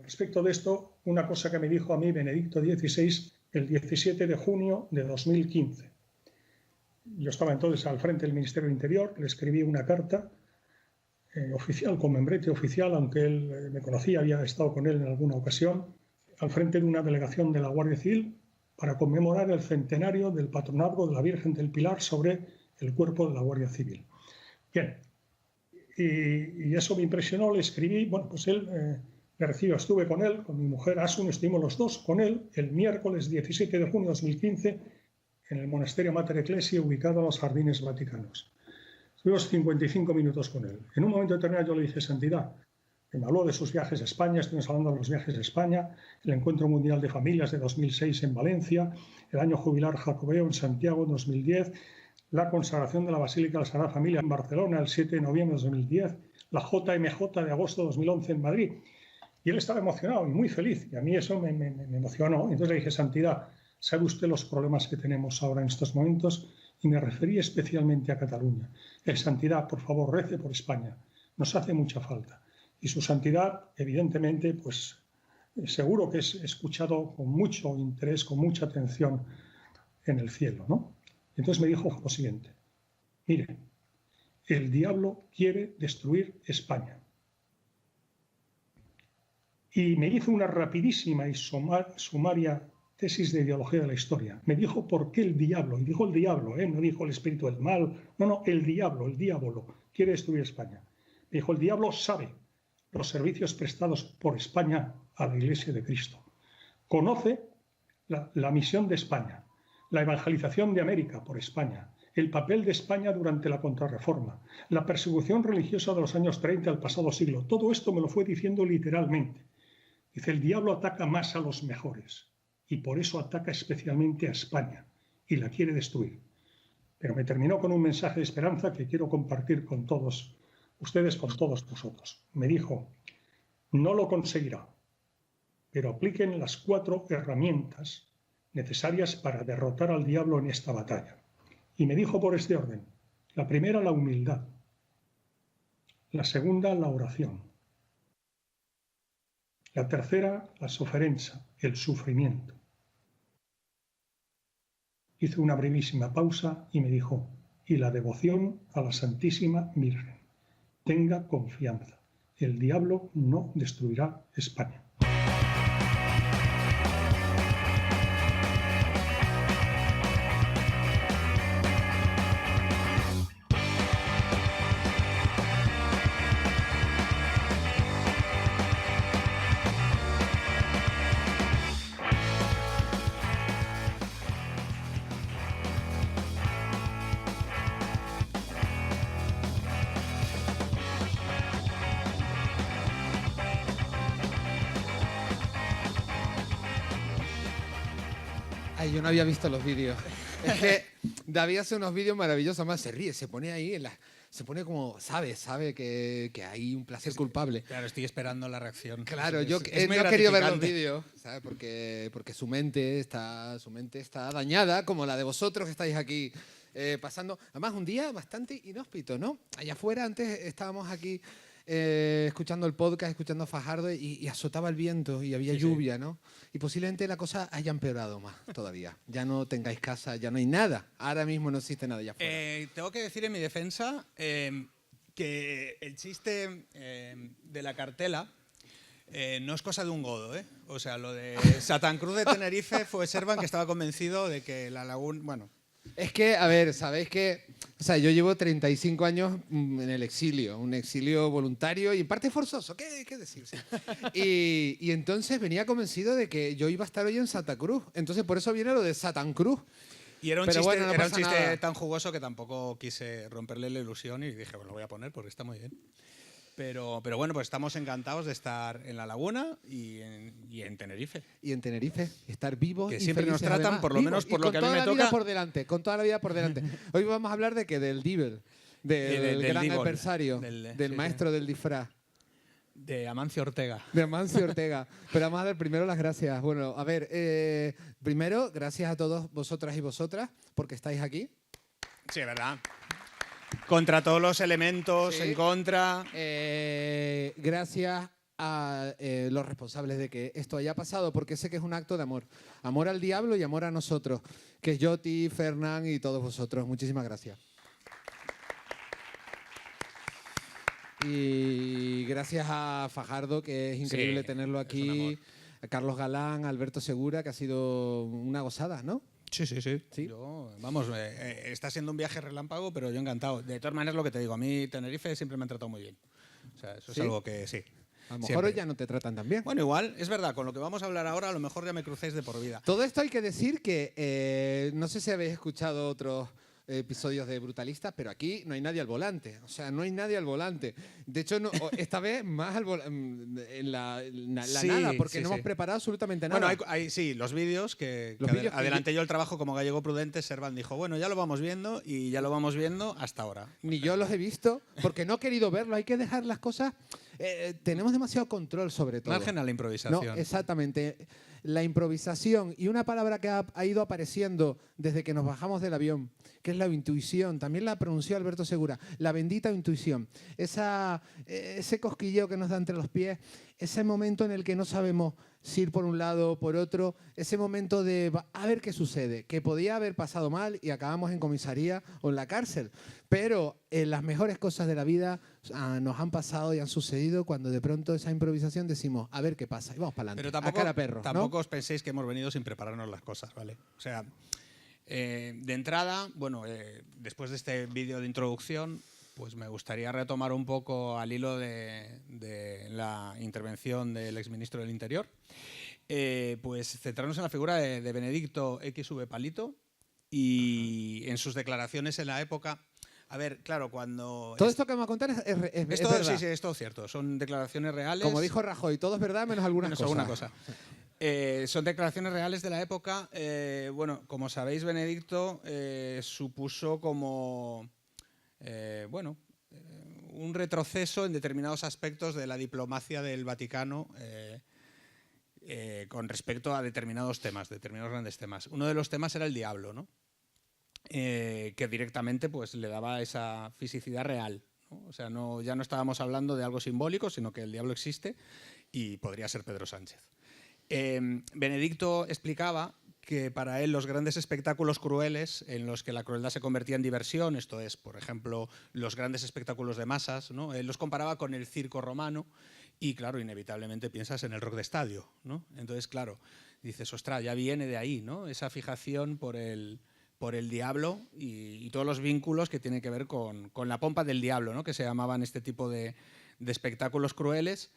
respecto de esto, una cosa que me dijo a mí Benedicto XVI el 17 de junio de 2015. Yo estaba entonces al frente del Ministerio del Interior, le escribí una carta oficial, con membrete oficial, aunque él me conocía, había estado con él en alguna ocasión, al frente de una delegación de la Guardia Civil para conmemorar el centenario del patronazgo de la Virgen del Pilar sobre el cuerpo de la Guardia Civil. Bien, y eso me impresionó, le escribí, bueno, pues él me recibió, estuve con él, con mi mujer Asun, estuvimos los dos con él el miércoles 17 de junio de 2015 en el monasterio Mater Ecclesiae ubicado en los Jardines Vaticanos. Estuvimos 55 minutos con él. En un momento determinado yo le dije, Santidad, que me habló de sus viajes a España, estuvimos hablando de los viajes a España, el Encuentro Mundial de Familias de 2006 en Valencia, el año jubilar jacobeo en Santiago en 2010, la consagración de la Basílica de la Sagrada Familia en Barcelona el 7 de noviembre de 2010, la JMJ de agosto de 2011 en Madrid. Y él estaba emocionado y muy feliz, y a mí eso me emocionó. Entonces le dije, Santidad, ¿sabe usted los problemas que tenemos ahora en estos momentos? Y me referí especialmente a Cataluña. Santidad, por favor, rece por España. Nos hace mucha falta. Y su Santidad, evidentemente, pues seguro que es escuchado con mucho interés, con mucha atención en el cielo, ¿no? Entonces me dijo lo siguiente. Mire, el diablo quiere destruir España. Y me hizo una rapidísima y sumaria tesis de ideología de la historia. Me dijo por qué el diablo, y dijo el diablo, no dijo el espíritu del mal, no, el diablo, el diablo, quiere destruir España. Me dijo, el diablo sabe los servicios prestados por España a la Iglesia de Cristo. Conoce la misión de España, la evangelización de América por España, el papel de España durante la Contrarreforma, la persecución religiosa de los años 30 del pasado siglo. Todo esto me lo fue diciendo literalmente. Dice, el diablo ataca más a los mejores y por eso ataca especialmente a España y la quiere destruir. Pero me terminó con un mensaje de esperanza que quiero compartir con todos ustedes, con todos vosotros. Me dijo, no lo conseguirá, pero apliquen las 4 herramientas necesarias para derrotar al diablo en esta batalla. Y me dijo por este orden, la primera, la humildad, la segunda, la oración, la tercera, la sofferenza, el sufrimiento. Hizo una brevísima pausa y me dijo, y la devoción a la Santísima Virgen. Tenga confianza, el diablo no destruirá España. Yo no había visto los vídeos. Es que David hace unos vídeos maravillosos, además se ríe, se pone ahí, se pone como, sabe que hay un placer culpable. Claro, estoy esperando la reacción. Claro, yo no he querido ver los vídeos, ¿sabes? Porque su mente está dañada, como la de vosotros que estáis aquí pasando. Además, un día bastante inhóspito, ¿no? Allá afuera, antes estábamos aquí escuchando el podcast, escuchando a Fajardo y azotaba el viento y había lluvia, ¿no? Y posiblemente la cosa haya empeorado más todavía. Ya no tengáis casa, ya no hay nada. Ahora mismo no existe nada allá afuera. Tengo que decir en mi defensa que el chiste de la cartela no es cosa de un godo, ¿eh? O sea, lo de Santa Cruz de Tenerife fue Servan que estaba convencido de que la laguna... Bueno... Es que, a ver, ¿sabéis qué? O sea, yo llevo 35 años en el exilio, un exilio voluntario y en parte forzoso, ¿qué decirse? Y entonces venía convencido de que yo iba a estar hoy en Santa Cruz. Entonces por eso viene lo de Satan Cruz. Y era un chiste tan jugoso que tampoco quise romperle la ilusión y dije, bueno, lo voy a poner porque está muy bien. Pero bueno, pues estamos encantados de estar en La Laguna y en Tenerife. Y en Tenerife, estar vivos que y siempre nos tratan, además, por lo menos por lo que a mí me toca. Con toda la vida por delante. Hoy vamos a hablar de del Diver, del gran adversario, del maestro del disfraz. De Amancio Ortega. De Amancio Ortega. Pero vamos a dar primero las gracias. Bueno, a ver, primero, gracias a todos vosotras y vosotras porque estáis aquí. Sí, ¿verdad? Contra todos los elementos, en contra. Gracias a los responsables de que esto haya pasado, porque sé que es un acto de amor. Amor al diablo y amor a nosotros, que es Yoti, Fernán y todos vosotros. Muchísimas gracias. Y gracias a Fajardo, que es increíble tenerlo aquí, a Carlos Galán, a Alberto Segura, que ha sido una gozada, ¿no? Sí. Vamos, está siendo un viaje relámpago, pero yo encantado. De todas maneras, lo que te digo, a mí Tenerife siempre me han tratado muy bien. O sea, eso es algo que sí. A lo mejor hoy ya no te tratan tan bien. Bueno, igual, es verdad, con lo que vamos a hablar ahora, a lo mejor ya me crucéis de por vida. Todo esto hay que decir que, no sé si habéis escuchado otros episodios de Brutalistas, pero aquí no hay nadie al volante. O sea, no hay nadie al volante. De hecho, esta vez más en la nada, porque no hemos preparado absolutamente nada. Bueno, hay los vídeos que adelanté yo el trabajo como gallego prudente. Servan dijo, bueno, ya lo vamos viendo y ya lo vamos viendo hasta ahora. Ni yo los he visto porque no he querido verlo. Hay que dejar las cosas... tenemos demasiado control sobre todo. Margen a la improvisación. No, exactamente. La improvisación y una palabra que ha ido apareciendo desde que nos bajamos del avión, que es la intuición. También la pronunció Alberto Segura. La bendita intuición. Ese cosquilleo que nos da entre los pies, ese momento en el que no sabemos si ir por un lado o por otro, ese momento de a ver qué sucede, que podía haber pasado mal y acabamos en comisaría o en la cárcel. Pero las mejores cosas de la vida nos han pasado y han sucedido cuando de pronto esa improvisación decimos, a ver qué pasa, y vamos para adelante. Pero tampoco os penséis que hemos venido sin prepararnos las cosas, ¿vale? O sea, de entrada, bueno, después de este vídeo de introducción, pues me gustaría retomar un poco al hilo de la intervención del exministro del Interior, pues centrarnos en la figura de Benedicto XV Palito y en sus declaraciones en la época. A ver, claro, cuando... Todo esto que vamos a contar es verdad. Sí, es todo cierto. Son declaraciones reales. Como dijo Rajoy, todo es verdad menos algunas cosas. Alguna cosa. Son declaraciones reales de la época. Bueno, como sabéis, Benedicto supuso como... un retroceso en determinados aspectos de la diplomacia del Vaticano con respecto a determinados grandes temas. Uno de los temas era el diablo, ¿no? Que directamente pues, le daba esa fisicidad real, ¿no? O sea, ya no estábamos hablando de algo simbólico, sino que el diablo existe y podría ser Pedro Sánchez. Benedicto explicaba que para él los grandes espectáculos crueles en los que la crueldad se convertía en diversión, esto es, por ejemplo, los grandes espectáculos de masas, ¿no? Él los comparaba con el circo romano y, claro, inevitablemente piensas en el rock de estadio, ¿no? Entonces, claro, dices, ostras, ya viene de ahí, ¿no? Esa fijación por el diablo y todos los vínculos que tienen que ver con la pompa del diablo, ¿no? Que se llamaban este tipo de espectáculos crueles,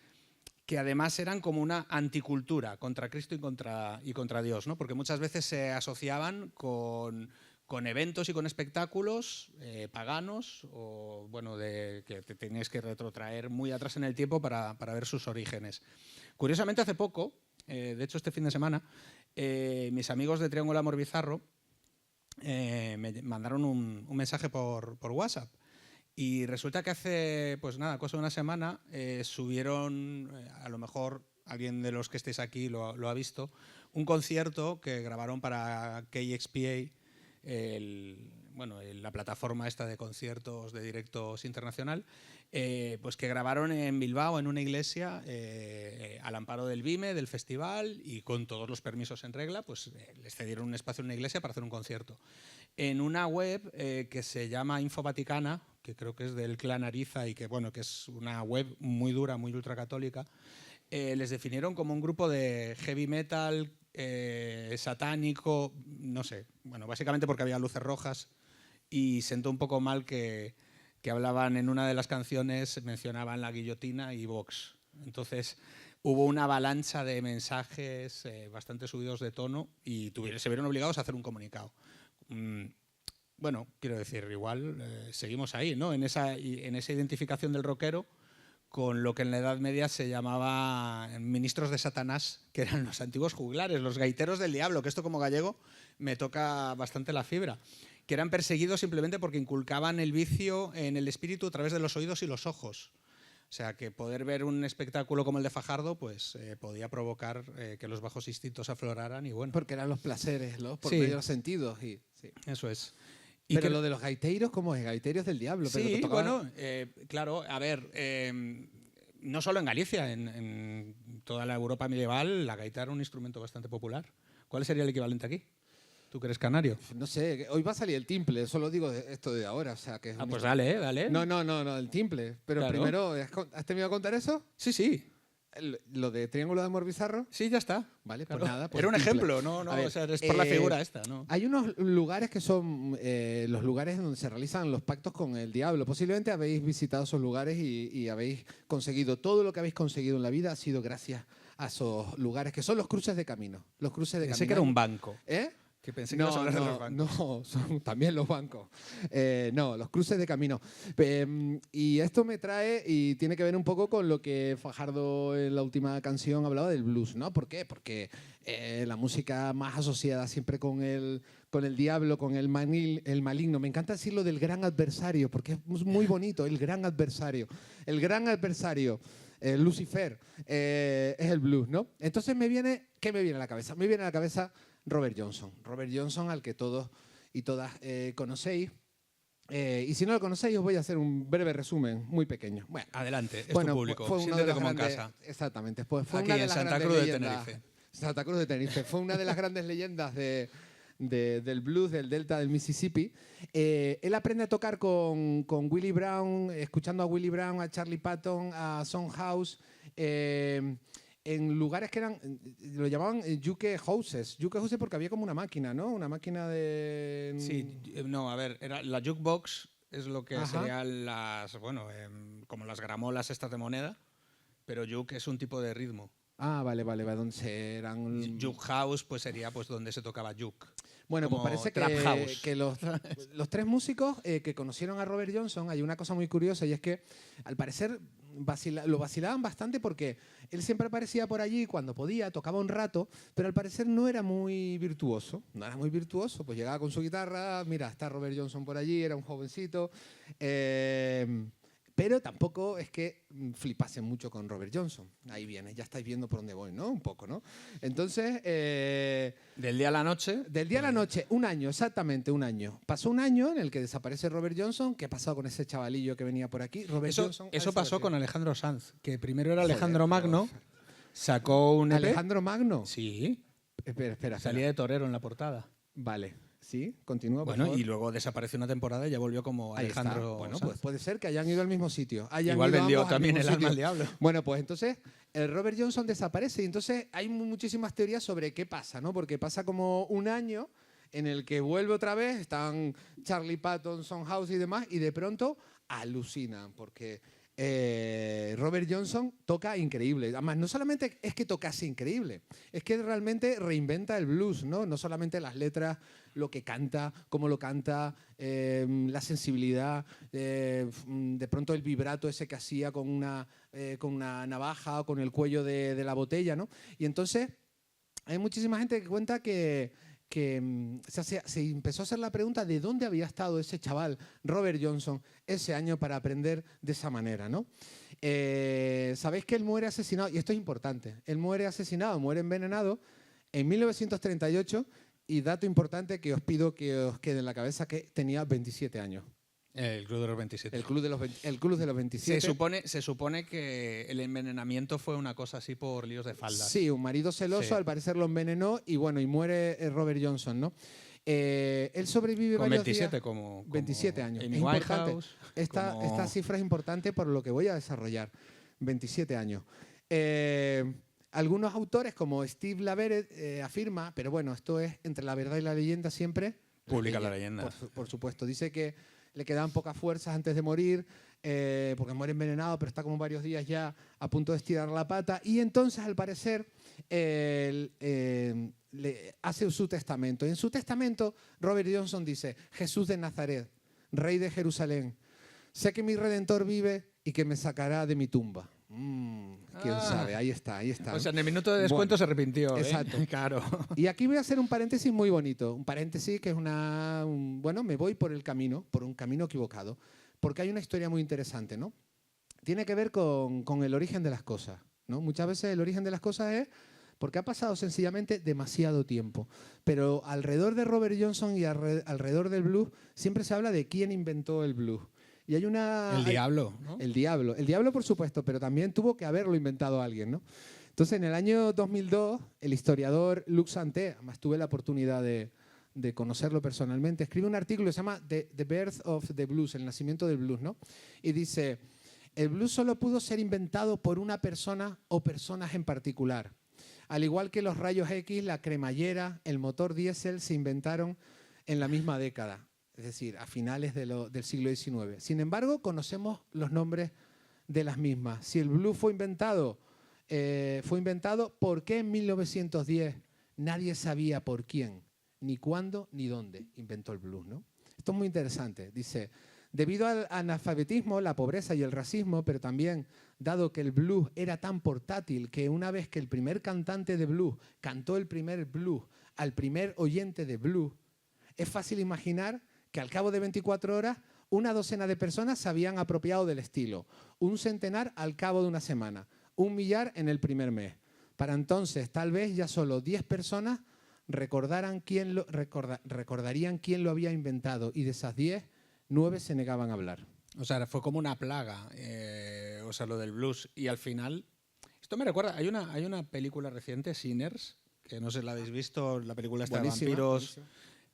que además eran como una anticultura contra Cristo y contra Dios, ¿no? Porque muchas veces se asociaban con eventos y con espectáculos paganos o bueno, que te tenías que retrotraer muy atrás en el tiempo para ver sus orígenes. Curiosamente, hace poco, de hecho este fin de semana, mis amigos de Triángulo Amor Bizarro me mandaron un mensaje por WhatsApp. Y resulta que hace, pues nada, cosa de una semana, subieron, a lo mejor alguien de los que estéis aquí lo ha visto, un concierto que grabaron para KXPA, la plataforma esta de conciertos de directos internacional, pues que grabaron en Bilbao, en una iglesia, al amparo del BIME, del festival, y con todos los permisos en regla, pues les cedieron un espacio en una iglesia para hacer un concierto. En una web que se llama Info Vaticana, que creo que es del clan Ariza y que, bueno, que es una web muy dura, muy ultracatólica, les definieron como un grupo de heavy metal satánico, no sé, bueno, básicamente porque había luces rojas y sentó un poco mal que hablaban en una de las canciones, mencionaban la guillotina y Vox. Entonces hubo una avalancha de mensajes bastante subidos de tono y se vieron obligados a hacer un comunicado. Bueno, quiero decir, igual seguimos ahí, ¿no? En esa identificación del rockero con lo que en la Edad Media se llamaba ministros de Satanás, que eran los antiguos juglares, los gaiteros del diablo, que esto como gallego me toca bastante la fibra, que eran perseguidos simplemente porque inculcaban el vicio en el espíritu a través de los oídos y los ojos. O sea, que poder ver un espectáculo como el de Fajardo pues podía provocar que los bajos instintos afloraran y bueno. Porque eran los placeres, ¿no? Por medio de los sentidos. Sí. Eso es. Pero lo de los gaiteros, ¿cómo es? Gaiteros del diablo. Sí, pero bueno, claro, a ver, no solo en Galicia, en toda la Europa medieval la gaita era un instrumento bastante popular. ¿Cuál sería el equivalente aquí? ¿Tú que eres canario? No sé, hoy va a salir el timple, solo digo esto de ahora. O sea, que es Pues dale, dale. No, el timple. Pero Claro. primero, ¿has terminado de contar eso? Sí. Lo de Triángulo de Amor Bizarro. Sí, ya está. Vale, Claro. pues nada. Pues Era un timple. ejemplo, no, A ver, o sea, es por la figura esta, ¿no? Hay unos lugares que son los lugares donde se realizan los pactos con el diablo. Posiblemente habéis visitado esos lugares y habéis conseguido todo lo que habéis conseguido en la vida ha sido gracias a esos lugares que son los cruces de camino. Los cruces de Pensé camino. que era un banco. ¿Eh? Que pensé que ibas a hablar de los bancos. No, son también los bancos. No, los cruces de camino. Y esto me trae y tiene que ver un poco con lo que Fajardo en la última canción hablaba del blues, ¿no? ¿Por qué? Porque la música más asociada siempre con el diablo, con el maligno. Me encanta decirlo del gran adversario, porque es muy bonito, el gran adversario. El gran adversario. Lucifer es el blues, ¿no? Entonces ¿qué me viene a la cabeza? Me viene a la cabeza Robert Johnson. Robert Johnson, al que todos y todas conocéis. Y si no lo conocéis, os voy a hacer un breve resumen, muy pequeño. Bueno, Adelante, es bueno, tu público. fue una de Siéntete las como en grandes- casa. Exactamente. Pues fue Aquí una de en las Santa grandes Cruz de leyendas- Tenerife. Santa Cruz de Tenerife. Fue una de las grandes leyendas del blues, del delta del Mississippi. Él aprende a tocar con Willie Brown, escuchando a Willie Brown, a Charlie Patton, a Son House, en lugares que lo llamaban juke houses. Juke houses porque había como una máquina, ¿no? Una máquina de... Sí, no, a ver, era la jukebox es lo que Ajá. serían como las gramolas estas de moneda, pero juke es un tipo de ritmo. Ah, vale, donde eran... Juke house pues sería pues donde se tocaba juke. Bueno, pues como parece trap house. que los tres músicos que conocieron a Robert Johnson, hay una cosa muy curiosa y es que al parecer lo vacilaban bastante porque él siempre aparecía por allí cuando podía, tocaba un rato, pero al parecer no era muy virtuoso. No era muy virtuoso, pues llegaba con su guitarra, mira, está Robert Johnson por allí, era un jovencito. Pero tampoco es que flipasen mucho con Robert Johnson. Ahí viene, ya estáis viendo por dónde voy, ¿no? Un poco, ¿no? Entonces... Del día a la noche. Del día a la noche, un año, exactamente un año. Pasó un año en el que desaparece Robert Johnson. ¿Qué ha pasado con ese chavalillo que venía por aquí? Robert Johnson Eso ha pasó con desaparecido. Alejandro Sanz, que primero era Alejandro Joder, Magno, sacó un EP. ¿Alejandro Magno? Sí, Espera. salía de torero en la portada. Vale, sí, continúa, por Bueno, favor. y luego desapareció una temporada y ya volvió como Ahí está. Alejandro Bueno, Sanz. pues puede ser que hayan ido al mismo sitio. Igual vendió también el alma al diablo. Bueno, pues entonces el Robert Johnson desaparece y entonces hay muchísimas teorías sobre qué pasa, ¿no? Porque pasa como un año en el que vuelve otra vez, están Charlie Patton, Son House y demás, y de pronto alucinan porque Robert Johnson toca increíble. Además, no solamente es que tocase increíble, es que realmente reinventa el blues, ¿no? No solamente las letras, lo que canta, cómo lo canta, la sensibilidad, de pronto el vibrato ese que hacía con una navaja o con el cuello de la botella, ¿no? Y entonces hay muchísima gente que cuenta que se empezó a hacer la pregunta de dónde había estado ese chaval, Robert Johnson, ese año para aprender de esa manera, ¿no? Sabéis que él muere asesinado, y esto es importante, él muere asesinado, muere envenenado en 1938, y dato importante que os pido que os quede en la cabeza, que tenía 27 años. El Club de los 27. El club de los 27. Se supone que el envenenamiento fue una cosa así por líos de falda. Sí, un marido celoso, Sí. al parecer lo envenenó y bueno, y muere Robert Johnson, ¿no? Él sobrevive Con varios 27 días. como 27 años. Amy Es importante. Winehouse, Esta cifra es importante por lo que voy a desarrollar. 27 años. Algunos autores, como Steve Laveret, afirma, pero bueno, esto es entre la verdad y la leyenda siempre. Publica la leyenda. Por supuesto. Dice que le quedaban pocas fuerzas antes de morir, porque muere envenenado, pero está como varios días ya a punto de estirar la pata. Y entonces, al parecer, le hace su testamento. En su testamento, Robert Johnson dice: Jesús de Nazaret, Rey de Jerusalén, sé que mi Redentor vive y que me sacará de mi tumba. ¿Quién sabe? Ahí está. O sea, en el minuto de descuento Bueno, se arrepintió. exacto. Claro. Y aquí voy a hacer un paréntesis muy bonito. Un paréntesis que es bueno, me voy por un camino equivocado. Porque hay una historia muy interesante, ¿no? Tiene que ver con el origen de las cosas, ¿no? Muchas veces el origen de las cosas es porque ha pasado sencillamente demasiado tiempo. Pero alrededor de Robert Johnson y alrededor del blues siempre se habla de quién inventó el blues. Y hay una... El diablo, ¿no? El diablo, por supuesto, pero también tuvo que haberlo inventado alguien, ¿no? Entonces, en el año 2002, el historiador Luc Santé, además tuve la oportunidad de conocerlo personalmente, escribe un artículo que se llama The Birth of the Blues, el nacimiento del blues, ¿no? Y dice, el blues solo pudo ser inventado por una persona o personas en particular. Al igual que los rayos X, la cremallera, el motor diésel se inventaron en la misma década, es decir, a finales del siglo XIX. Sin embargo, conocemos los nombres de las mismas. Si el blues fue inventado, ¿por qué en 1910 nadie sabía por quién, ni cuándo, ni dónde inventó el blues, ¿no? Esto es muy interesante. Dice, debido al analfabetismo, la pobreza y el racismo, pero también dado que el blues era tan portátil que una vez que el primer cantante de blues cantó el primer blues al primer oyente de blues, es fácil imaginar que al cabo de 24 horas una docena de personas se habían apropiado del estilo, un centenar al cabo de una semana, 1 millar en el primer mes. Para entonces, tal vez ya solo 10 personas recordarían quién lo había inventado, y de esas 10, 9 se negaban a hablar. O sea, fue como una plaga, o sea, lo del blues. Y al final, esto me recuerda, hay una película reciente, Sinners, que no sé si la habéis visto, la película esta de vampiros,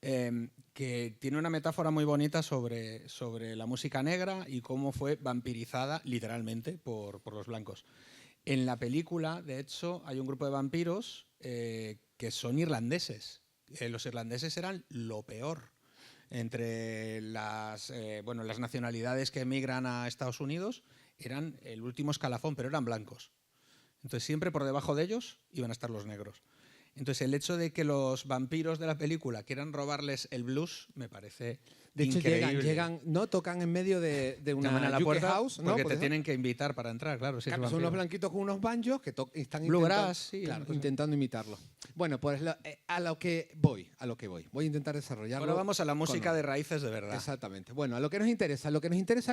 que tiene una metáfora muy bonita sobre la música negra y cómo fue vampirizada literalmente por los blancos. En la película, de hecho, hay un grupo de vampiros que son irlandeses. Los irlandeses eran lo peor. Entre las nacionalidades que emigran a Estados Unidos, eran el último escalafón, pero eran blancos. Entonces siempre por debajo de ellos iban a estar los negros. Entonces el hecho de que los vampiros de la película quieran robarles el blues me parece de hecho increíble. tocan en medio de una a la UK puerta house, ¿no? porque te tienen que invitar para entrar, claro. Si son los blanquitos con unos banjos que están intentando imitarlo. Bueno, pues a lo que voy. Voy a intentar desarrollarlo. Ahora vamos a la música de raíces de verdad. Exactamente. Bueno, a lo que nos interesa,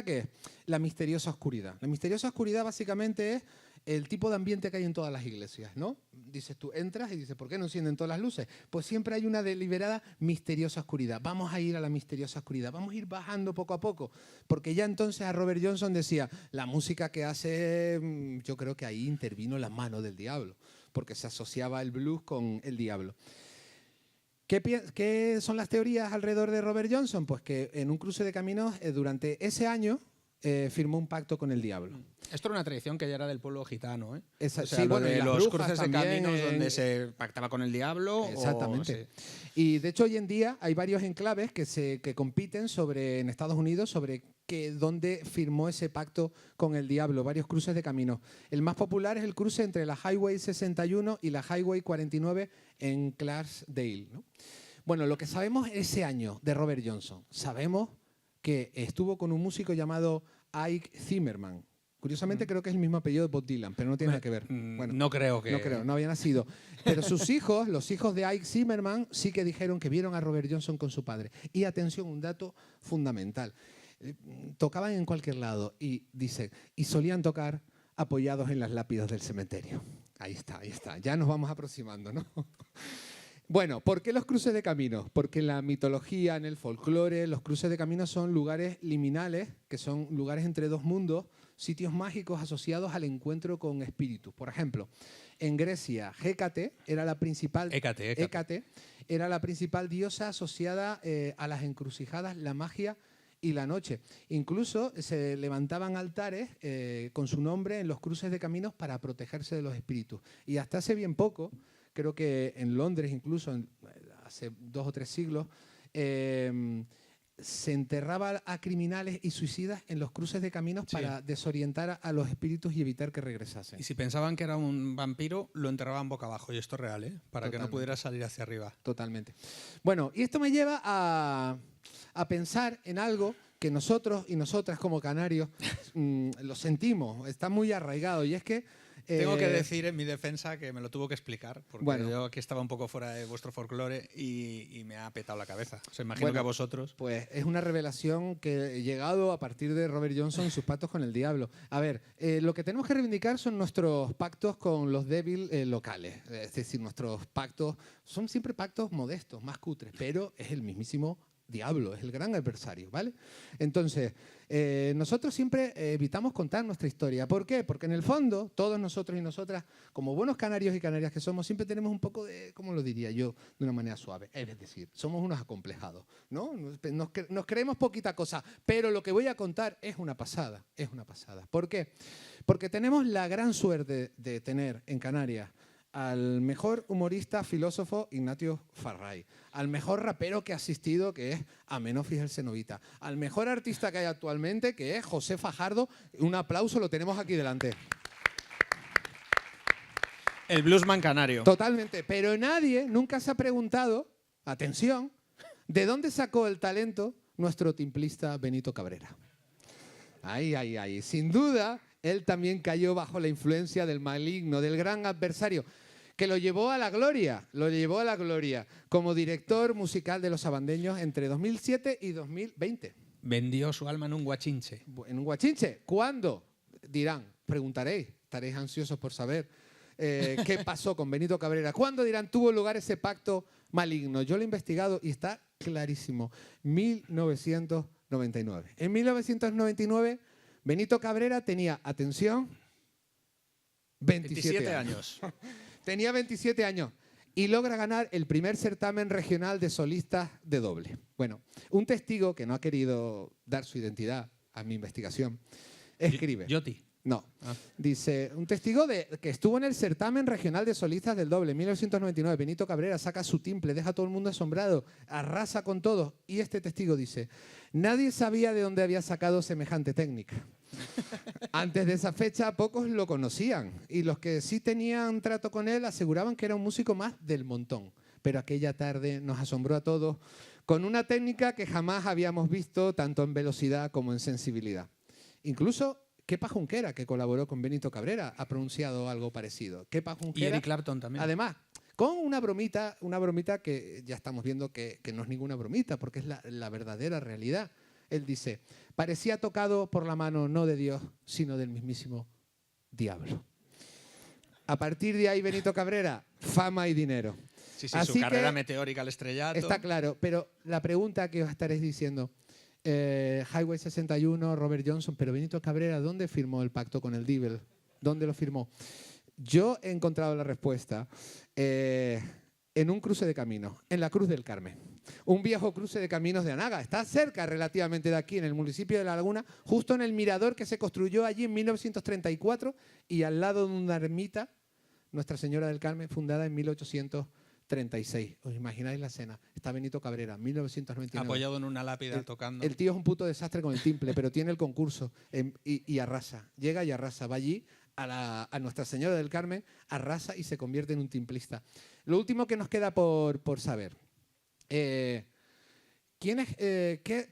¿qué es? La misteriosa oscuridad. La misteriosa oscuridad básicamente es el tipo de ambiente que hay en todas las iglesias, ¿no? Dices tú, entras y dices, ¿por qué no encienden todas las luces? Pues siempre hay una deliberada misteriosa oscuridad. Vamos a ir a la misteriosa oscuridad, vamos a ir bajando poco a poco, porque ya entonces a Robert Johnson decía, la música que hace, yo creo que ahí intervino la mano del diablo, porque se asociaba el blues con el diablo. ¿Qué son las teorías alrededor de Robert Johnson? Pues que en un cruce de caminos, durante ese año, firmó un pacto con el diablo. Esto era una tradición que ya era del pueblo gitano, ¿eh? Sí, bueno, de los cruces de también, caminos donde se pactaba con el diablo. Exactamente. Sí. Y de hecho hoy en día hay varios enclaves que compiten en Estados Unidos sobre dónde firmó ese pacto con el diablo, varios cruces de caminos. El más popular es el cruce entre la Highway 61 y la Highway 49 en Clarksdale, ¿no? Bueno, lo que sabemos ese año de Robert Johnson, sabemos que estuvo con un músico llamado Ike Zimmerman. Curiosamente creo que es el mismo apellido de Bob Dylan, pero no tiene nada que ver. Bueno, no creo, no había nacido. Pero sus hijos, los hijos de Ike Zimmerman, sí que dijeron que vieron a Robert Johnson con su padre. Y atención, un dato fundamental. Tocaban en cualquier lado y solían tocar apoyados en las lápidas del cementerio. Ahí está. Ya nos vamos aproximando, ¿no? Bueno, ¿por qué los cruces de caminos? Porque en la mitología, en el folclore, los cruces de caminos son lugares liminales, que son lugares entre dos mundos, sitios mágicos asociados al encuentro con espíritus. Por ejemplo, en Grecia, Hécate era la principal, Hécate era la principal diosa asociada a las encrucijadas, la magia y la noche. Incluso se levantaban altares con su nombre en los cruces de caminos para protegerse de los espíritus. Y hasta hace bien poco, creo que en Londres incluso, hace 2 o 3 siglos, se enterraba a criminales y suicidas en los cruces de caminos para desorientar a los espíritus y evitar que regresasen. Y si pensaban que era un vampiro, lo enterraban boca abajo. Y esto es real, ¿eh? Para que no pudiera salir hacia arriba. Totalmente. Bueno, y esto me lleva a pensar en algo que nosotros y nosotras como canarios lo sentimos, está muy arraigado, y es que tengo que decir en mi defensa que me lo tuvo que explicar, porque yo aquí estaba un poco fuera de vuestro folclore y me ha petado la cabeza. O sea, imagino que a vosotros... Pues es una revelación que he llegado a partir de Robert Johnson y sus pactos con el diablo. A ver, lo que tenemos que reivindicar son nuestros pactos con los débiles locales. Es decir, nuestros pactos son siempre pactos modestos, más cutres, pero es el mismísimo diablo, es el gran adversario, ¿vale? Entonces, nosotros siempre evitamos contar nuestra historia. ¿Por qué? Porque en el fondo, todos nosotros y nosotras, como buenos canarios y canarias que somos, siempre tenemos un poco de, ¿cómo lo diría yo? De una manera suave. Es decir, somos unos acomplejados, ¿no? Nos creemos poquita cosa, pero lo que voy a contar es una pasada, es una pasada. ¿Por qué? Porque tenemos la gran suerte de tener en Canarias al mejor humorista, filósofo Ignacio Farray, al mejor rapero que ha asistido, que es Amenofis el Cenovita, al mejor artista que hay actualmente, que es José Fajardo. Un aplauso, lo tenemos aquí delante. El bluesman canario. Totalmente, pero nadie nunca se ha preguntado, atención, ¿de dónde sacó el talento nuestro timplista Benito Cabrera? Ay, ay, ay. Sin duda, él también cayó bajo la influencia del maligno, del gran adversario, que lo llevó a la gloria, como director musical de Los Sabandeños entre 2007 y 2020. Vendió su alma en un guachinche. En un guachinche. ¿Cuándo? Dirán, preguntaréis, estaréis ansiosos por saber qué pasó con Benito Cabrera. ¿Cuándo, dirán, tuvo lugar ese pacto maligno? Yo lo he investigado y está clarísimo. 1999. En 1999, Benito Cabrera tenía, atención, 27 años. Tenía 27 años y logra ganar el primer certamen regional de solistas de doble. Bueno, un testigo que no ha querido dar su identidad a mi investigación escribe. Yoti. No. Dice, un testigo que estuvo en el certamen regional de solistas del doble, 1999. Benito Cabrera saca su timple, deja a todo el mundo asombrado, arrasa con todo. Y este testigo dice, nadie sabía de dónde había sacado semejante técnica. Antes de esa fecha, pocos lo conocían. Y los que sí tenían trato con él aseguraban que era un músico más del montón. Pero aquella tarde nos asombró a todos con una técnica que jamás habíamos visto, tanto en velocidad como en sensibilidad. Incluso Kepa Junquera, que colaboró con Benito Cabrera, ha pronunciado algo parecido. Kepa Junquera, Y Eric Clapton también. Además, con una bromita que ya estamos viendo que no es ninguna bromita, porque es la verdadera realidad. Él dice, parecía tocado por la mano no de Dios, sino del mismísimo diablo. A partir de ahí, Benito Cabrera, fama y dinero. Sí, Así su carrera que meteórica al estrellato. está claro, pero la pregunta que os estaréis diciendo, Highway 61, Robert Johnson, pero Benito Cabrera, ¿dónde firmó el pacto con el Devil? ¿Dónde lo firmó? Yo he encontrado la respuesta en un cruce de caminos, en la Cruz del Carmen. Un viejo cruce de caminos de Anaga. Está cerca relativamente de aquí, en el municipio de La Laguna, justo en el mirador que se construyó allí en 1934 y al lado de una ermita, Nuestra Señora del Carmen, fundada en 1836. ¿Os imagináis la escena? Está Benito Cabrera, 1999. Apoyado en una lápida, tocando. El tío es un puto desastre con el timple, pero tiene el concurso y arrasa. Llega y arrasa. Va allí a Nuestra Señora del Carmen, arrasa y se convierte en un timplista. Lo último que nos queda por saber. ¿Qué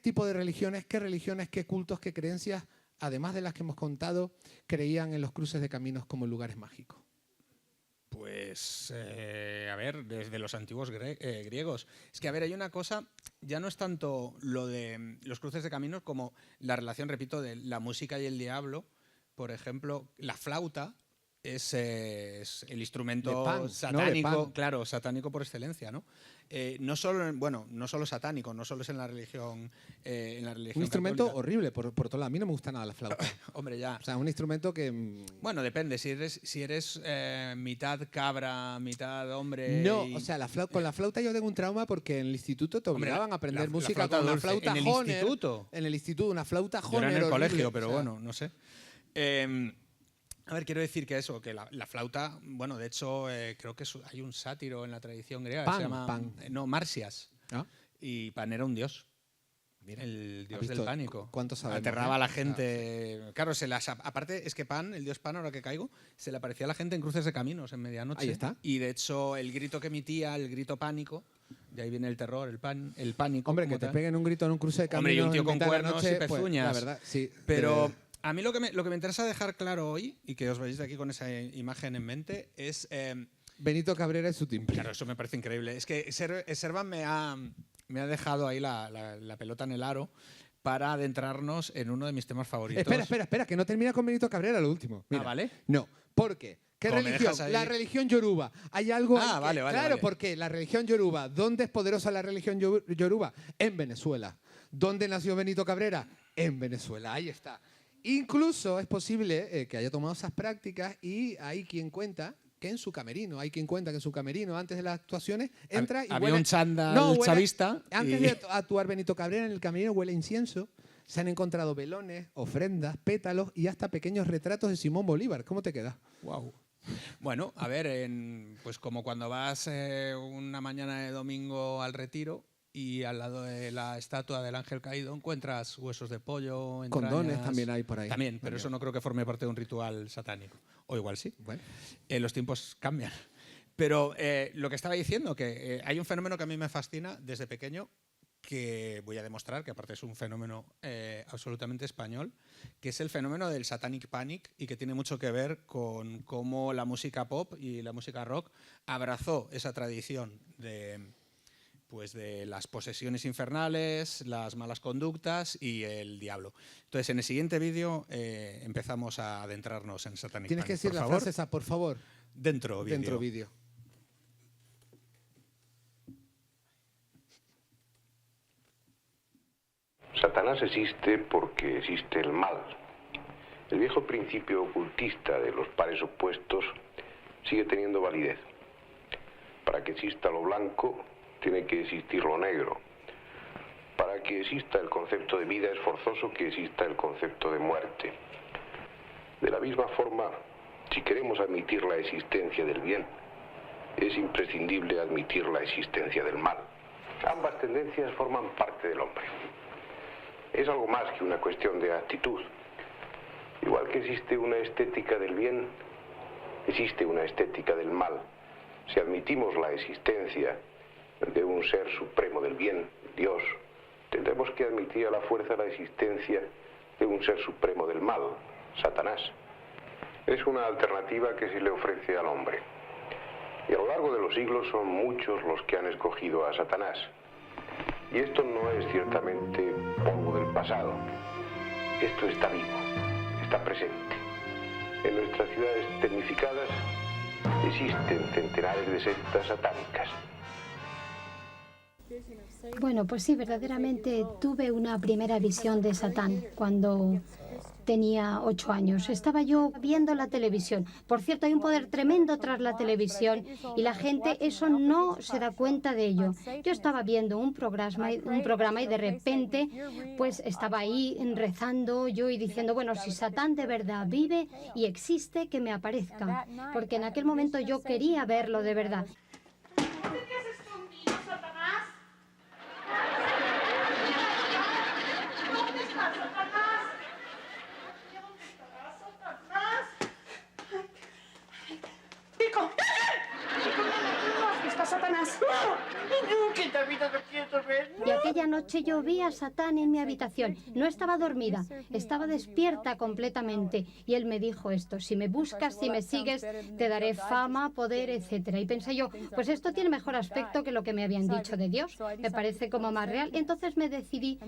tipo de religiones, qué cultos, qué creencias, además de las que hemos contado, creían en los cruces de caminos como lugares mágicos? Pues, a ver, desde los antiguos griegos. Es que, a ver, hay una cosa, ya no es tanto lo de los cruces de caminos como la relación, repito, de la música y el diablo. Por ejemplo, la flauta es el instrumento Pan, satánico, no claro, satánico por excelencia, ¿no? No solo satánico, no solo es en la religión. Un instrumento católica. horrible, por todo lado. A mí no me gusta nada la flauta. Hombre, ya. O sea, un instrumento que... Bueno, depende. Si eres mitad cabra, mitad hombre. No, o sea, con la flauta yo tengo un trauma porque en el instituto te obligaban a aprender música con una flauta ¿En el Hohner. instituto? En el instituto, una flauta Hohner. Yo era en el horrible, colegio, pero o sea, bueno, no sé. A ver, quiero decir que la flauta, bueno, de hecho, creo que hay un sátiro en la tradición griega que se llama no, Marsias. ¿Ah? Y Pan era un dios. Mira, El dios visto del pánico. cuánto sabemos, Aterraba a la ¿eh? gente. Claro, aparte es que Pan, el dios Pan, ahora que caigo, se le aparecía a la gente en cruces de caminos en medianoche. Ahí está. Y de hecho, el grito que emitía, el grito pánico, de ahí viene el terror, el pánico. Hombre, que te peguen un grito en un cruce de caminos. Hombre, y un tío en con mitad de la cuernos noche, y pezuñas. Pues, la verdad, sí. Pero a mí lo que me interesa dejar claro hoy, y que os veáis de aquí con esa imagen en mente, es... Benito Cabrera y su timple. Claro, eso me parece increíble. Es que Servan me ha dejado ahí la pelota en el aro para adentrarnos en uno de mis temas favoritos. Espera, que no termina con Benito Cabrera lo último. Mira, ¿vale? No, porque ¿Qué Como me religión? dejas ahí. La religión yoruba. Hay algo. Vale, claro, vale. porque la religión yoruba. ¿Dónde es poderosa la religión yoruba? En Venezuela. ¿Dónde nació Benito Cabrera? En Venezuela. Ahí está. Incluso es posible que haya tomado esas prácticas y hay quien cuenta que en su camerino, antes de las actuaciones, entra y había huele, un chándal chavista. Antes de actuar Benito Cabrera, en el camerino huele a incienso. Se han encontrado velones, ofrendas, pétalos y hasta pequeños retratos de Simón Bolívar. ¿Cómo te queda? Wow. Bueno, a ver, pues como cuando vas una mañana de domingo al retiro y al lado de la estatua del ángel caído encuentras huesos de pollo, entrañas. Condones también hay por ahí. También, pero eso no creo que forme parte de un ritual satánico. O igual sí. Bueno. Los tiempos cambian. Pero lo que estaba diciendo, que hay un fenómeno que a mí me fascina desde pequeño, que voy a demostrar, que aparte es un fenómeno absolutamente español, que es el fenómeno del Satanic Panic y que tiene mucho que ver con cómo la música pop y la música rock abrazó esa tradición de las posesiones infernales, las malas conductas y el diablo. Entonces, en el siguiente vídeo empezamos a adentrarnos en Satanic Panic. Tienes que decir por la favor. frase esa, por favor. Dentro vídeo. Satanás existe porque existe el mal. El viejo principio ocultista de los pares opuestos sigue teniendo validez. Para que exista lo blanco, tiene que existir lo negro. Para que exista el concepto de vida es forzoso que exista el concepto de muerte. De la misma forma, si queremos admitir la existencia del bien, es imprescindible admitir la existencia del mal. Ambas tendencias forman parte del hombre. Es algo más que una cuestión de actitud. Igual que existe una estética del bien, existe una estética del mal. Si admitimos la existencia de un ser supremo del bien, Dios, tendremos que admitir a la fuerza la existencia de un ser supremo del mal, Satanás. Es una alternativa que se le ofrece al hombre. Y a lo largo de los siglos son muchos los que han escogido a Satanás. Y esto no es ciertamente polvo del pasado. Esto está vivo, está presente. En nuestras ciudades tecnificadas existen centenares de sectas satánicas. Bueno, pues sí, verdaderamente tuve una primera visión de Satán cuando tenía 8 años. Estaba yo viendo la televisión. Por cierto, hay un poder tremendo tras la televisión y la gente eso no se da cuenta de ello. Yo estaba viendo un programa y de repente pues estaba ahí rezando yo y diciendo, bueno, si Satán de verdad vive y existe, que me aparezca. Porque en aquel momento yo quería verlo de verdad. Y aquella noche yo vi a Satán en mi habitación. No estaba dormida, estaba despierta completamente. Y él me dijo esto, si me buscas, si me sigues, te daré fama, poder, etcétera. Y pensé yo, pues esto tiene mejor aspecto que lo que me habían dicho de Dios. Me parece como más real. Entonces me decidí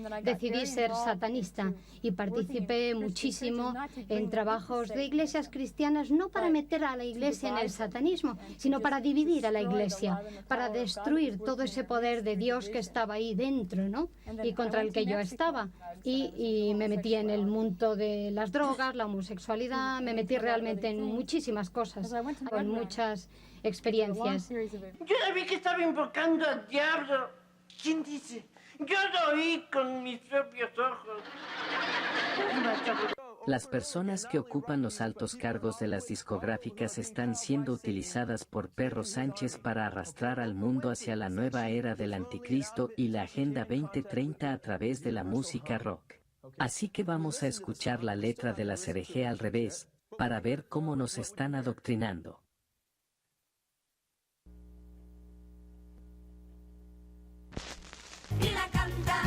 ser satanista y participé muchísimo en trabajos de iglesias cristianas, no para meter a la iglesia en el satanismo, sino para dividir a la iglesia, para destruir todo ese poder de Dios que estaba ahí dentro, ¿no? Y contra el que yo estaba. Y me metí en el mundo de las drogas, la homosexualidad, me metí realmente en muchísimas cosas, con muchas experiencias. Yo la vi que estaba invocando al diablo. ¿Quién dice? Yo lo oí con mis propios ojos. Las personas que ocupan los altos cargos de las discográficas están siendo utilizadas por Perro Sánchez para arrastrar al mundo hacia la nueva era del anticristo y la Agenda 2030 a través de la música rock. Así que vamos a escuchar la letra de la herejía al revés, para ver cómo nos están adoctrinando. Y la canta.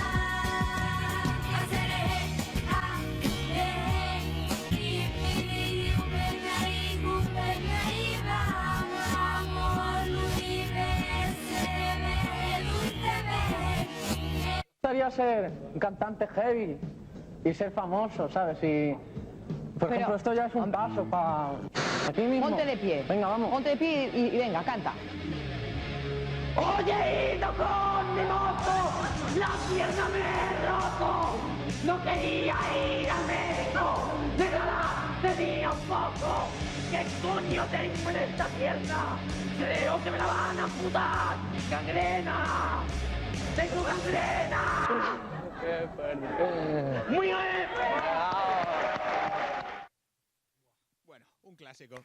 Me gustaría ser un cantante heavy y ser famoso, ¿sabes? Por ejemplo, esto ya es un paso para aquí mismo. Ponte de pie. Venga, vamos. Ponte de pie y venga, canta. Hoy he ido con mi moto, la pierna me he roto. No quería ir al médico, de nada tenía un poco. ¿Qué coño tengo en esta pierna? Creo que me la van a amputar. ¡Gangrena! ¡Tengo gangrena! ¡Qué fuerte! ¡Muy bien! Bueno, un clásico.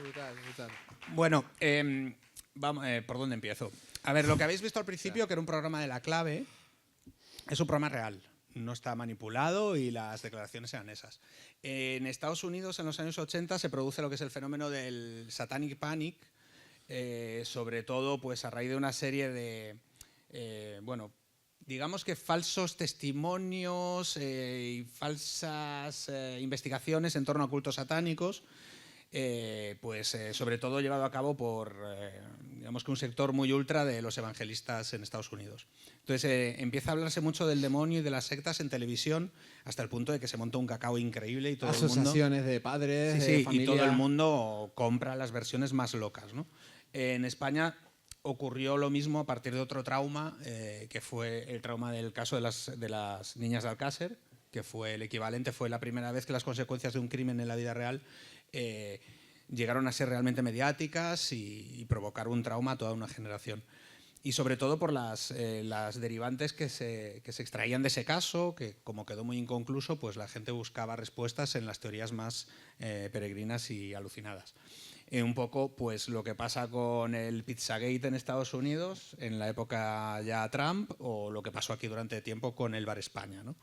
Brutal. Bueno, vamos, ¿por dónde empiezo? A ver, lo que habéis visto al principio, que era un programa de La Clave, es un programa real. No está manipulado y las declaraciones eran esas. En Estados Unidos, en los años 80, se produce lo que es el fenómeno del Satanic Panic, sobre todo pues, a raíz de una serie de, digamos que falsos testimonios y falsas investigaciones en torno a cultos satánicos, sobre todo llevado a cabo por, digamos que un sector muy ultra de los evangelistas en Estados Unidos. Entonces empieza a hablarse mucho del demonio y de las sectas en televisión, hasta el punto de que se monta un cacao increíble y todo Asociaciones el mundo, de padres, sí, de familia. y todo el mundo compra las versiones más locas, ¿no? En España ocurrió lo mismo a partir de otro trauma, que fue el trauma del caso de las niñas de Alcácer, que fue el equivalente, fue la primera vez que las consecuencias de un crimen en la vida real llegaron a ser realmente mediáticas y provocar un trauma a toda una generación. Y sobre todo por las derivantes que se extraían de ese caso, que como quedó muy inconcluso, pues la gente buscaba respuestas en las teorías más peregrinas y alucinadas. Un poco pues lo que pasa con el Pizzagate en Estados Unidos en la época ya Trump, o lo que pasó aquí durante tiempo con el Bar España, ¿no?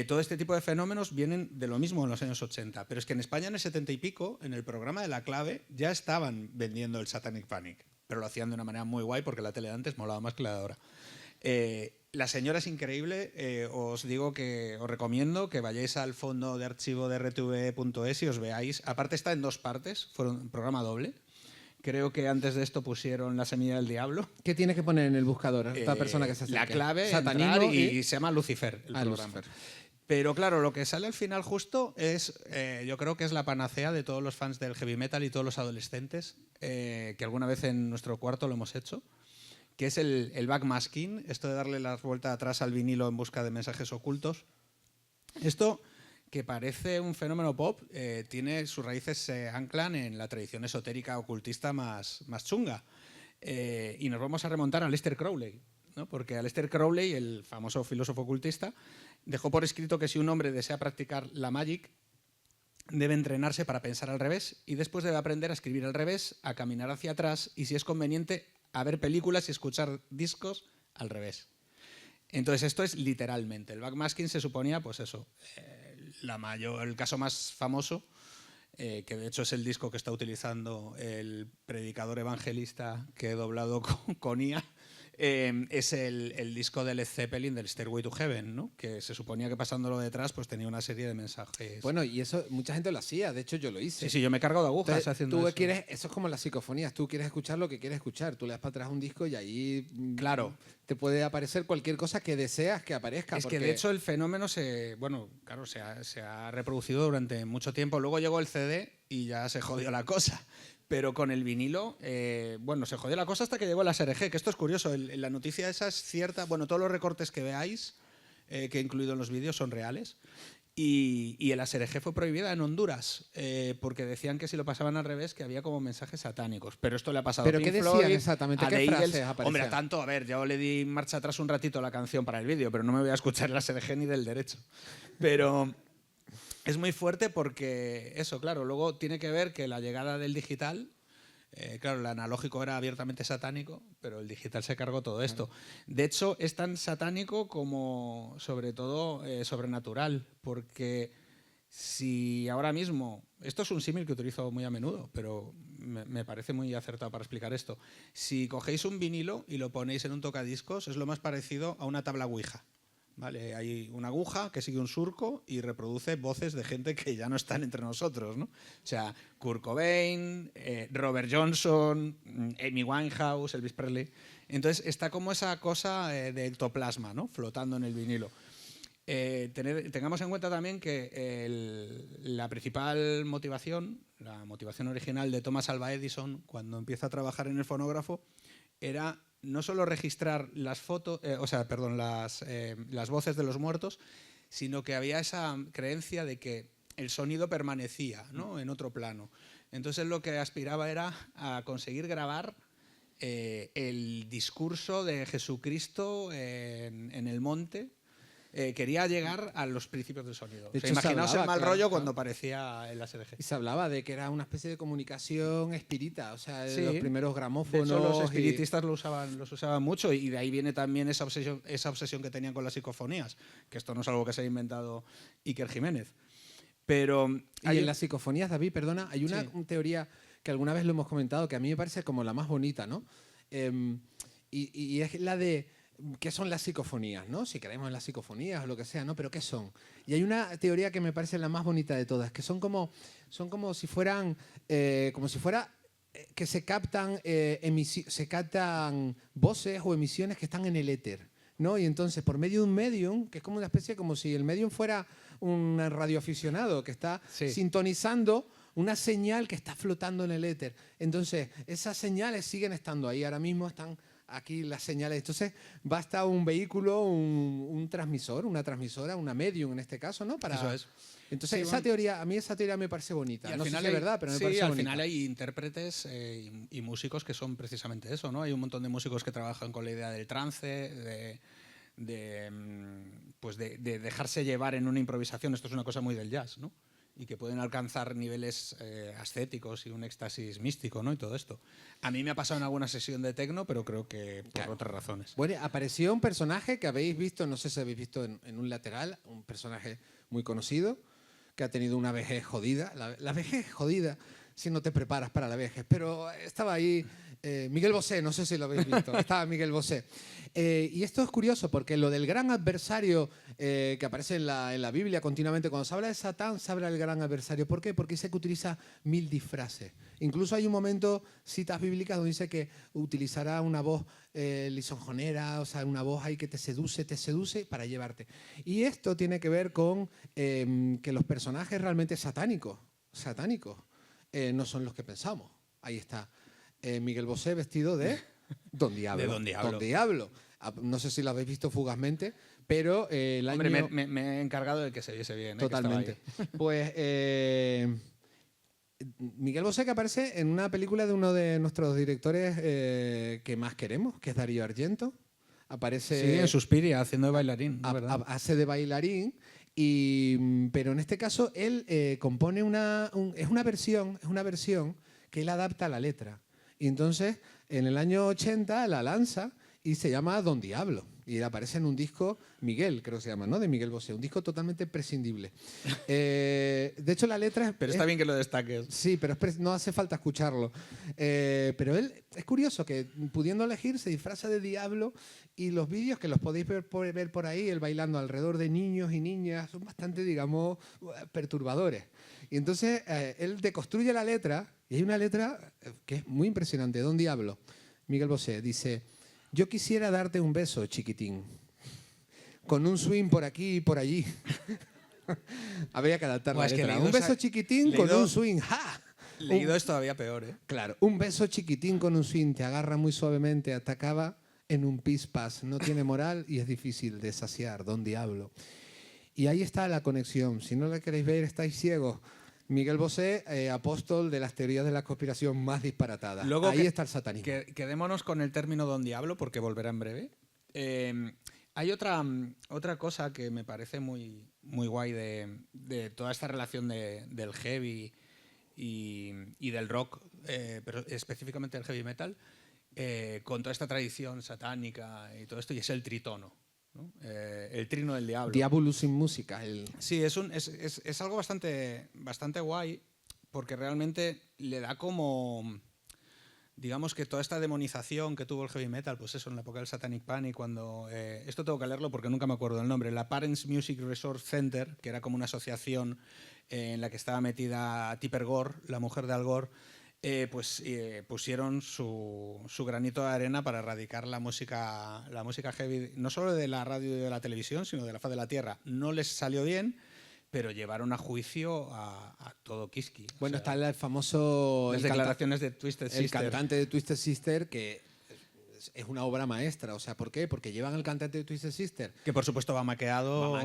Todo este tipo de fenómenos vienen de lo mismo en los años 80, pero es que en España en el 70 y pico, en el programa de La Clave, ya estaban vendiendo el Satanic Panic, pero lo hacían de una manera muy guay porque la tele de antes molaba más que la de ahora. La señora es increíble, os digo que os recomiendo que vayáis al fondo de archivo de rtv.es y os veáis. Aparte está en dos partes, fue un programa doble. Creo que antes de esto pusieron La Semilla del Diablo. ¿Qué tienes que poner en el buscador esta persona que se acerque? La Clave, Satanismo y se llama Lucifer el programa. Lucifer. Pero claro, lo que sale al final justo es, yo creo que es la panacea de todos los fans del heavy metal y todos los adolescentes, que alguna vez en nuestro cuarto lo hemos hecho, que es el backmasking, esto de darle la vuelta atrás al vinilo en busca de mensajes ocultos. Esto, que parece un fenómeno pop, tiene sus raíces, se anclan en la tradición esotérica ocultista más chunga. Y nos vamos a remontar a Aleister Crowley, ¿no? Porque Aleister Crowley, el famoso filósofo ocultista, dejó por escrito que si un hombre desea practicar la magic, debe entrenarse para pensar al revés y después debe aprender a escribir al revés, a caminar hacia atrás y, si es conveniente, a ver películas y escuchar discos al revés. Entonces esto es literalmente. El backmasking se suponía, pues eso, el caso más famoso, que de hecho es el disco que está utilizando el predicador evangelista que he doblado con IA, es el disco de Led Zeppelin, del Stairway to Heaven, ¿no? Que se suponía que pasándolo detrás pues tenía una serie de mensajes. Bueno, y eso mucha gente lo hacía, de hecho yo lo hice. Sí, yo me he cargado de agujas. Entonces, haciendo eso. Eso es como las psicofonías, tú quieres escuchar lo que quieres escuchar, tú le das para atrás un disco y ahí claro, te puede aparecer cualquier cosa que deseas que aparezca. Es que de hecho el fenómeno se ha reproducido durante mucho tiempo. Luego llegó el CD y ya se jodió la cosa. Pero con el vinilo, se jodió la cosa hasta que llegó el ASRG, que esto es curioso. La noticia esa es cierta. Bueno, todos los recortes que veáis, que he incluido en los vídeos, son reales. Y el ASRG fue prohibida en Honduras, porque decían que si lo pasaban al revés, que había como mensajes satánicos. Pero esto le ha pasado a Pink Floyd. ¿Pero qué decían exactamente? ¿Qué frases aparecían? Hombre, a tanto, a ver, yo le di marcha atrás un ratito a la canción para el vídeo, pero no me voy a escuchar el ASRG ni del derecho. Pero es muy fuerte porque eso, claro, luego tiene que ver que la llegada del digital, claro, el analógico era abiertamente satánico, pero el digital se cargó todo esto. De hecho, es tan satánico como, sobre todo, sobrenatural, porque si ahora mismo, esto es un símil que utilizo muy a menudo, pero me parece muy acertado para explicar esto. Si cogéis un vinilo y lo ponéis en un tocadiscos, es lo más parecido a una tabla Ouija. ¿Vale? Hay una aguja que sigue un surco y reproduce voces de gente que ya no están entre nosotros, ¿no? O sea, Kurt Cobain, Robert Johnson, Amy Winehouse, Elvis Presley. Entonces está como esa cosa de ectoplasma, ¿no? Flotando en el vinilo. Tengamos en cuenta también que la principal motivación, la motivación original de Thomas Alva Edison cuando empieza a trabajar en el fonógrafo era no solo registrar las voces de los muertos, sino que había esa creencia de que el sonido permanecía, ¿no?, en otro plano. Entonces lo que aspiraba era a conseguir grabar el discurso de Jesucristo en el monte. Quería llegar a los principios del sonido. De hecho, imaginaos el mal rollo claro, cuando aparecía el ASRG. Y se hablaba de que era una especie de comunicación espírita, o sea, Sí. los primeros gramófonos. De hecho, los espiritistas los usaban mucho, y de ahí viene también esa obsesión que tenían con las psicofonías, que esto no es algo que se haya inventado Iker Jiménez. Pero Y en las psicofonías, David, perdona, hay una Sí. teoría que alguna vez lo hemos comentado, que a mí me parece como la más bonita, ¿no? Y es la de qué son las psicofonías, ¿no? Si creemos en las psicofonías o lo que sea, ¿no? Pero ¿qué son? Y hay una teoría que me parece la más bonita de todas, que son como si fueran, que se captan voces o emisiones que están en el éter, ¿no? Y entonces, por medio de un medium, que es como una especie, como si el medium fuera un radioaficionado que está sintonizando una señal que está flotando en el éter. Entonces, esas señales siguen estando ahí. Ahora mismo están aquí las señales. Entonces, basta un vehículo, un transmisor, una transmisora, una medium en este caso, ¿no? Eso es. Entonces, Sí, a mí esa teoría me parece bonita. Y No sé si es verdad, pero me parece al bonita. final hay intérpretes y músicos que son precisamente eso, ¿no? Hay un montón de músicos que trabajan con la idea del trance, de dejarse llevar en una improvisación. Esto es una cosa muy del jazz, ¿no? Y que pueden alcanzar niveles ascéticos y un éxtasis místico, ¿no? Y todo esto. A mí me ha pasado en alguna sesión de techno, pero creo que por otras razones. Bueno, apareció un personaje que habéis visto, no sé si habéis visto en un lateral, un personaje muy conocido, que ha tenido una vejez jodida. La vejez es jodida si no te preparas para la vejez, pero estaba ahí Miguel Bosé, no sé si lo habéis visto, estaba Miguel Bosé. Y esto es curioso porque lo del gran adversario que aparece en la Biblia continuamente, cuando se habla de Satán, se habla del gran adversario. ¿Por qué? Porque dice que utiliza 1000 disfraces. Incluso hay un momento, citas bíblicas, donde dice que utilizará una voz lisonjonera, o sea, una voz ahí que te seduce para llevarte. Y esto tiene que ver con que los personajes realmente satánicos no son los que pensamos. Ahí está Miguel Bosé vestido de Don Diablo. De Don Diablo. Don Diablo. No sé si lo habéis visto fugazmente, pero el año... Hombre, me he encargado de que se viese bien. Totalmente. Pues Miguel Bosé, que aparece en una película de uno de nuestros directores que más queremos, que es Darío Argento. Aparece... Sí, en Suspiria, haciendo de bailarín, ¿verdad? Hace de bailarín, pero en este caso él compone es una versión que él adapta a la letra. Y entonces, en el año 80 la lanza y se llama Don Diablo. Y aparece en un disco, Miguel, creo que se llama, ¿no? De Miguel Bosé. Un disco totalmente prescindible. De hecho, la letra... Pero está bien que lo destaques. Sí, pero no hace falta escucharlo. Pero él, es curioso que pudiendo elegir se disfraza de diablo, y los vídeos que los podéis ver por ahí, él bailando alrededor de niños y niñas, son bastante, digamos, perturbadores. Y entonces él deconstruye la letra, y hay una letra que es muy impresionante. Don Diablo, Miguel Bosé, dice: yo quisiera darte un beso, chiquitín, con un swing por aquí y por allí. Habría que adaptar la letra. Un beso chiquitín con un swing. ¡Ja! Leído es todavía peor, ¿eh? Claro, un beso chiquitín con un swing, te agarra muy suavemente, te acaba en un pis-pas. No tiene moral y es difícil de saciar, Don Diablo. Y ahí está la conexión. Si no la queréis ver, estáis ciegos. Miguel Bosé, apóstol de las teorías de la conspiración más disparatadas. Luego ahí está el satanismo. Quedémonos con el término Don Diablo, porque volverá en breve. Hay otra cosa que me parece muy, muy guay de toda esta relación del heavy y del rock, pero específicamente del heavy metal, con toda esta tradición satánica y todo esto, y es el tritono, ¿no? El trino del diablo. Diabolus sin música. Sí, es algo bastante guay, porque realmente le da como... Digamos que toda esta demonización que tuvo el heavy metal, pues eso, en la época del Satanic Panic, cuando... esto tengo que leerlo porque nunca me acuerdo el nombre. La Parents Music Resource Center, que era como una asociación en la que estaba metida Tipper Gore, la mujer de Al Gore, pusieron su granito de arena para erradicar la música heavy, no solo de la radio y de la televisión, sino de la faz de la tierra. No les salió bien, pero llevaron a juicio a todo Kiski. Bueno, está el famoso... Las declaraciones de Twisted Sister. El cantante de Twisted Sister, que es una obra maestra. O sea, ¿por qué? Porque llevan al cantante de Twisted Sister. Que por supuesto va maqueado.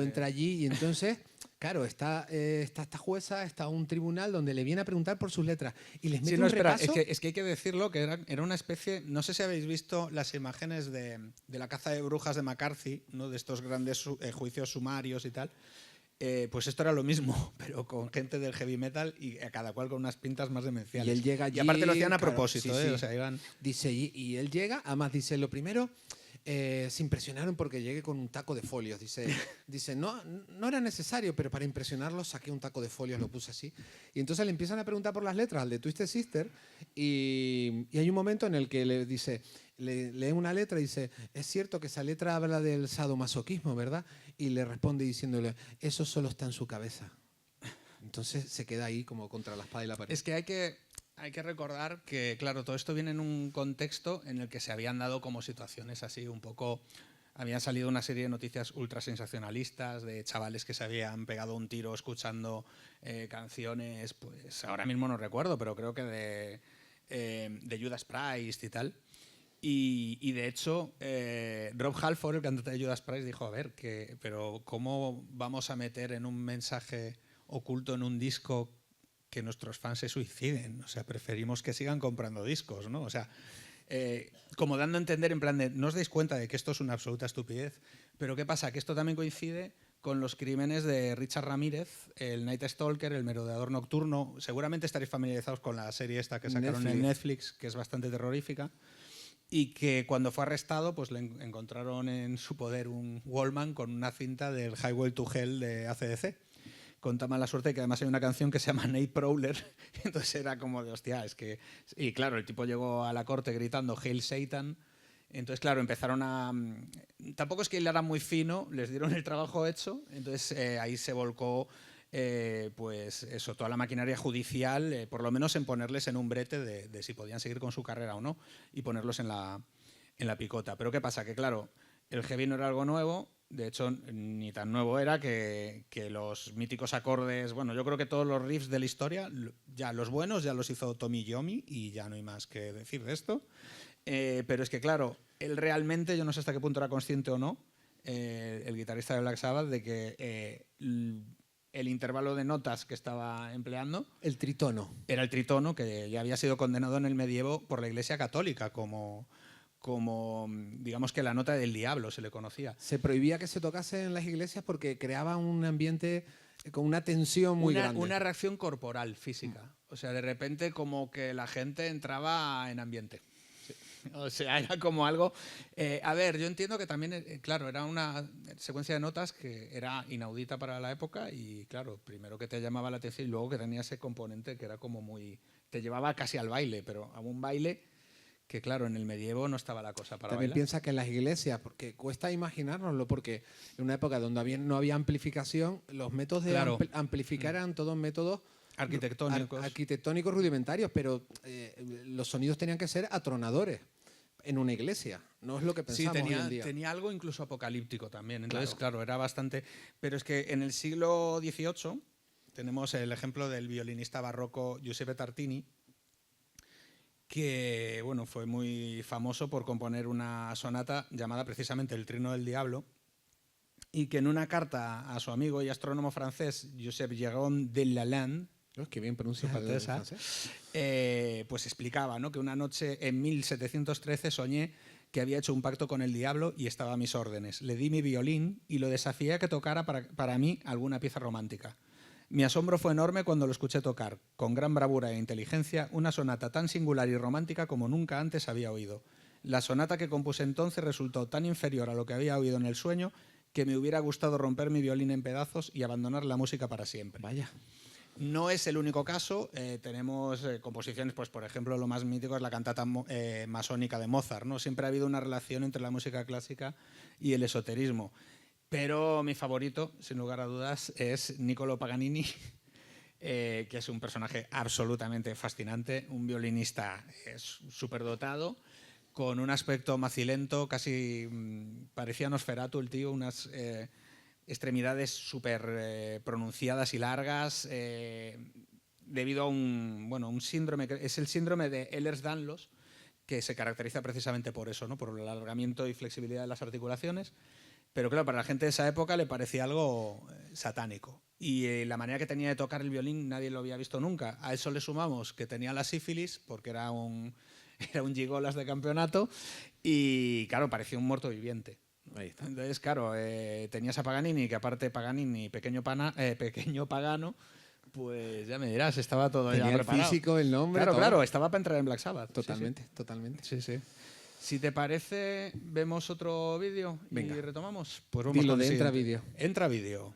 Entra allí y entonces, claro, está esta jueza, está un tribunal donde le viene a preguntar por sus letras y les mete un repaso. Es que hay que decirlo, que era una especie... No sé si habéis visto las imágenes de la caza de brujas de McCarthy, ¿no? De estos grandes juicios sumarios y tal. Pues esto era lo mismo, pero con gente del heavy metal y a cada cual con unas pintas más demenciales. Y él llega allí, y aparte lo hacían a claro, propósito, sí. O sea, iban... Dice, y él llega, además dice, lo primero, se impresionaron porque llegué con un taco de folios. Dice no era necesario, pero para impresionarlos saqué un taco de folios, lo puse así. Y entonces le empiezan a preguntar por las letras al de Twisted Sister y hay un momento en el que le dice... Le lee una letra y dice, es cierto que esa letra habla del sadomasoquismo, ¿verdad? Y le responde diciéndole, eso solo está en su cabeza. Entonces se queda ahí como contra la espada y la pared. Es que hay que recordar que, claro, todo esto viene en un contexto en el que se habían dado como situaciones así un poco... Habían salido una serie de noticias ultra sensacionalistas de chavales que se habían pegado un tiro escuchando canciones, pues ahora mismo no recuerdo, pero creo que de Judas Priest y tal. Y de hecho, Rob Halford, el cantante de Judas Priest, dijo, a ver, pero ¿cómo vamos a meter en un mensaje oculto en un disco que nuestros fans se suiciden? O sea, preferimos que sigan comprando discos, ¿no? O sea, como dando a entender en plan de, no os dais cuenta de que esto es una absoluta estupidez, pero ¿qué pasa? Que esto también coincide con los crímenes de Richard Ramírez, el Night Stalker, el merodeador nocturno. Seguramente estaréis familiarizados con la serie esta que sacaron en Netflix, que es bastante terrorífica. Y que cuando fue arrestado, pues le encontraron en su poder un Walkman con una cinta del Highway to Hell de AC/DC. Con tan mala suerte que además hay una canción que se llama Nate Prowler. Entonces era como de, hostia, es que... Y claro, el tipo llegó a la corte gritando Hail Satan. Entonces, claro, empezaron a... Tampoco es que hilaran muy fino, les dieron el trabajo hecho. Entonces ahí se volcó... pues eso, toda la maquinaria judicial, por lo menos en ponerles en un brete de si podían seguir con su carrera o no y ponerlos en la picota. Pero ¿qué pasa? Que claro, el heavy no era algo nuevo, de hecho ni tan nuevo era que los míticos acordes, bueno, yo creo que todos los riffs de la historia, ya los buenos ya los hizo Tommy Iommi y ya no hay más que decir de esto. Pero es que claro, él realmente, yo no sé hasta qué punto era consciente o no, el guitarrista de Black Sabbath, de que... el intervalo de notas que estaba empleando... El tritono. Era el tritono, que ya había sido condenado en el medievo por la Iglesia Católica como digamos que la nota del diablo se le conocía. Se prohibía que se tocase en las iglesias porque creaba un ambiente con una tensión muy grande. Una reacción corporal, física. O sea, de repente como que la gente entraba en ambiente. O sea, era como algo... a ver, yo entiendo que también, claro, era una secuencia de notas que era inaudita para la época y, claro, primero que te llamaba la atención y luego que tenía ese componente que era como muy... Te llevaba casi al baile, pero a un baile que, claro, en el medievo no estaba la cosa para también bailar. Piensa que en las iglesias, porque cuesta imaginárnoslo, porque en una época donde no había amplificación, los métodos de amplificar eran todos métodos... arquitectónicos rudimentarios, pero los sonidos tenían que ser atronadores en una iglesia. No es lo que pensamos hoy en día. Tenía algo incluso apocalíptico también. Entonces, claro, era bastante... Pero es que en el siglo XVIII tenemos el ejemplo del violinista barroco Giuseppe Tartini, que bueno, fue muy famoso por componer una sonata llamada precisamente El Trino del Diablo, y que en una carta a su amigo y astrónomo francés, Joseph Jérôme de Lalande, que bien pronuncia francesa, pues explicaba, ¿no?, que una noche en 1713 soñé que había hecho un pacto con el diablo y estaba a mis órdenes. Le di mi violín y lo desafié a que tocara para mí alguna pieza romántica. Mi asombro fue enorme cuando lo escuché tocar, con gran bravura e inteligencia, una sonata tan singular y romántica como nunca antes había oído. La sonata que compuse entonces resultó tan inferior a lo que había oído en el sueño que me hubiera gustado romper mi violín en pedazos y abandonar la música para siempre. Vaya. No es el único caso. Tenemos composiciones, pues por ejemplo, lo más mítico es la cantata masónica de Mozart, ¿no? Siempre ha habido una relación entre la música clásica y el esoterismo. Pero mi favorito, sin lugar a dudas, es Niccolò Paganini, que es un personaje absolutamente fascinante, un violinista superdotado, con un aspecto macilento, casi parecía Nosferatu el tío, unas extremidades súper pronunciadas y largas, debido a un síndrome, es el síndrome de Ehlers-Danlos, que se caracteriza precisamente por eso, ¿no? Por el alargamiento y flexibilidad de las articulaciones. Pero claro, para la gente de esa época le parecía algo satánico. Y la manera que tenía de tocar el violín nadie lo había visto nunca. A eso le sumamos que tenía la sífilis, porque era un gigolas de campeonato, y claro, parecía un muerto viviente. Ahí está. Entonces, claro, tenías a Paganini, que aparte Paganini, pequeño pagano, pues ya me dirás, estaba todo Tenía ya el preparado. físico, el nombre, todo. Claro, estaba para entrar en Black Sabbath. Totalmente, totalmente. Sí, sí. Si te parece, vemos otro vídeo y Venga. retomamos. Pues vamos Dilo con el de entra siguiente. vídeo. Entra vídeo.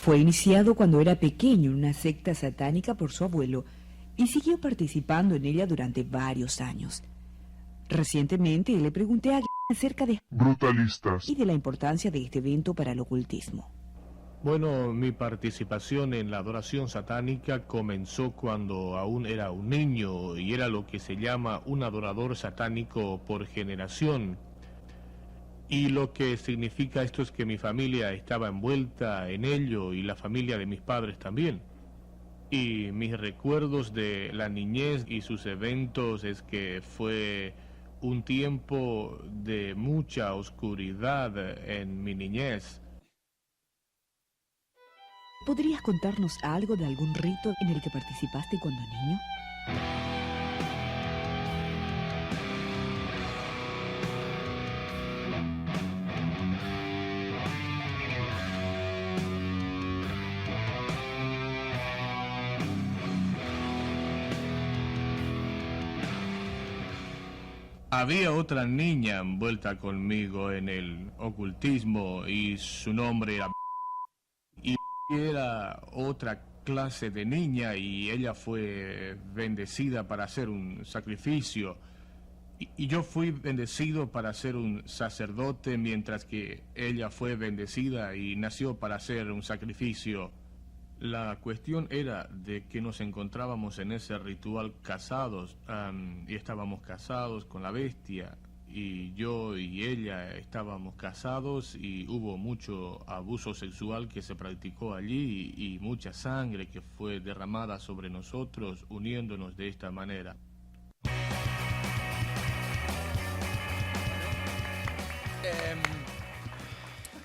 Fue iniciado cuando era pequeño en una secta satánica por su abuelo y siguió participando en ella durante varios años. Recientemente le pregunté a acerca de Brutalistas. y de la importancia de este evento para el ocultismo. Bueno, mi participación en la adoración satánica comenzó cuando aún era un niño y era lo que se llama un adorador satánico por generación. Y lo que significa esto es que mi familia estaba envuelta en ello y la familia de mis padres también. Y mis recuerdos de la niñez y sus eventos es que fue un tiempo de mucha oscuridad en mi niñez. ¿Podrías contarnos algo de algún rito en el que participaste cuando niño? Había otra niña envuelta conmigo en el ocultismo y su nombre era... Y era otra clase de niña y ella fue bendecida para hacer un sacrificio. Y yo fui bendecido para ser un sacerdote mientras que ella fue bendecida y nació para hacer un sacrificio. La cuestión era de que nos encontrábamos en ese ritual casados y estábamos casados con la bestia y yo y ella estábamos casados y hubo mucho abuso sexual que se practicó allí y mucha sangre que fue derramada sobre nosotros uniéndonos de esta manera.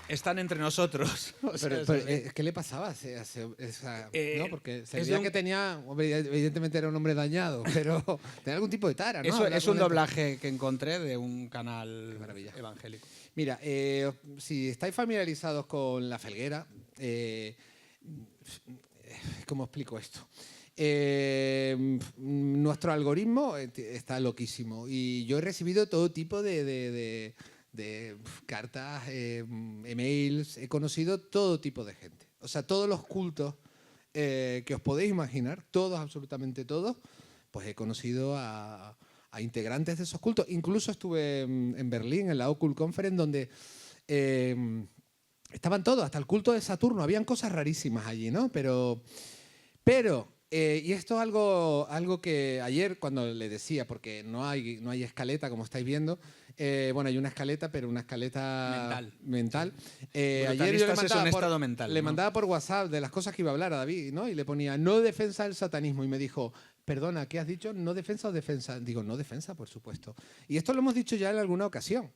Están entre nosotros. O sea, Pero, ¿qué le pasaba? No, porque se veía que tenía, hombre, evidentemente era un hombre dañado, pero tenía algún tipo de tara, ¿no? Eso Hablar es con un él. doblaje que encontré de un canal maravilla. evangélico. Mira, si estáis familiarizados con La Felguera, ¿cómo explico esto? Nuestro algoritmo está loquísimo y yo he recibido todo tipo de cartas, emails, he conocido todo tipo de gente. O sea, todos los cultos que os podéis imaginar, todos, absolutamente todos, pues he conocido a integrantes de esos cultos. Incluso estuve en Berlín, en la Occult Conference, donde estaban todos, hasta el culto de Saturno. Habían cosas rarísimas allí, ¿no? Pero y esto es algo que ayer cuando le decía, porque no hay escaleta, como estáis viendo, bueno, hay una escaleta, pero una escaleta mental. Ayer yo le mandaba por WhatsApp de las cosas que iba a hablar a David, ¿no? Y le ponía, no defensa del satanismo. Y me dijo, perdona, ¿qué has dicho? ¿No defensa o defensa? Digo, no defensa, por supuesto. Y esto lo hemos dicho ya en alguna ocasión,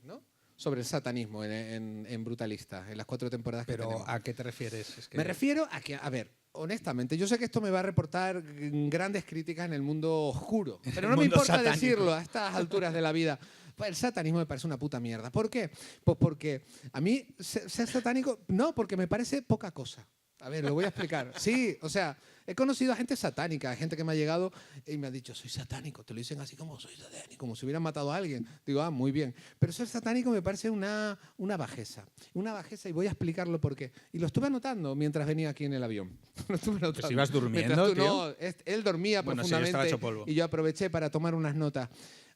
¿no? Sobre el satanismo en Brutalistas, en las 4 temporadas que tenemos. ¿Pero a qué te refieres? Es que... Me refiero a que, a ver, honestamente, yo sé que esto me va a reportar grandes críticas en el mundo oscuro, pero no me importa satánico. Decirlo a estas alturas de la vida. El satanismo me parece una puta mierda. ¿Por qué? Pues porque a mí ser satánico, no, porque me parece poca cosa. A ver, lo voy a explicar. Sí, o sea, he conocido a gente satánica, gente que me ha llegado y me ha dicho, soy satánico. Te lo dicen así como, soy satánico, como si hubieran matado a alguien. Digo, muy bien. Pero ser satánico me parece una bajeza. Una bajeza y voy a explicarlo por qué. Y lo estuve anotando mientras venía aquí en el avión. Lo estuve anotando. Pues ibas durmiendo, tío. No, él dormía profundamente sí, estaba hecho polvo. y yo aproveché para tomar unas notas.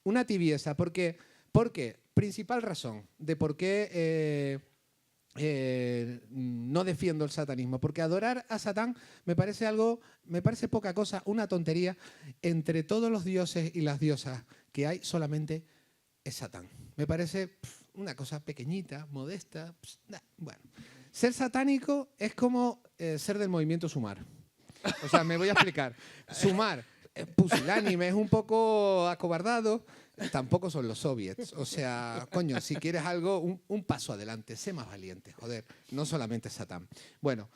Una tibieza, porque principal razón de por qué no defiendo el satanismo, porque adorar a Satán me parece poca cosa, una tontería. Entre todos los dioses y las diosas que hay, solamente es Satán. Me parece una cosa pequeñita, modesta. Bueno, ser satánico es como ser del movimiento Sumar. O sea, me voy a explicar. Sumar, pusilánime, es un poco acobardado. Tampoco son los soviets. O sea, coño, si quieres algo, un paso adelante, sé más valiente, joder. No solamente Satán. Bueno,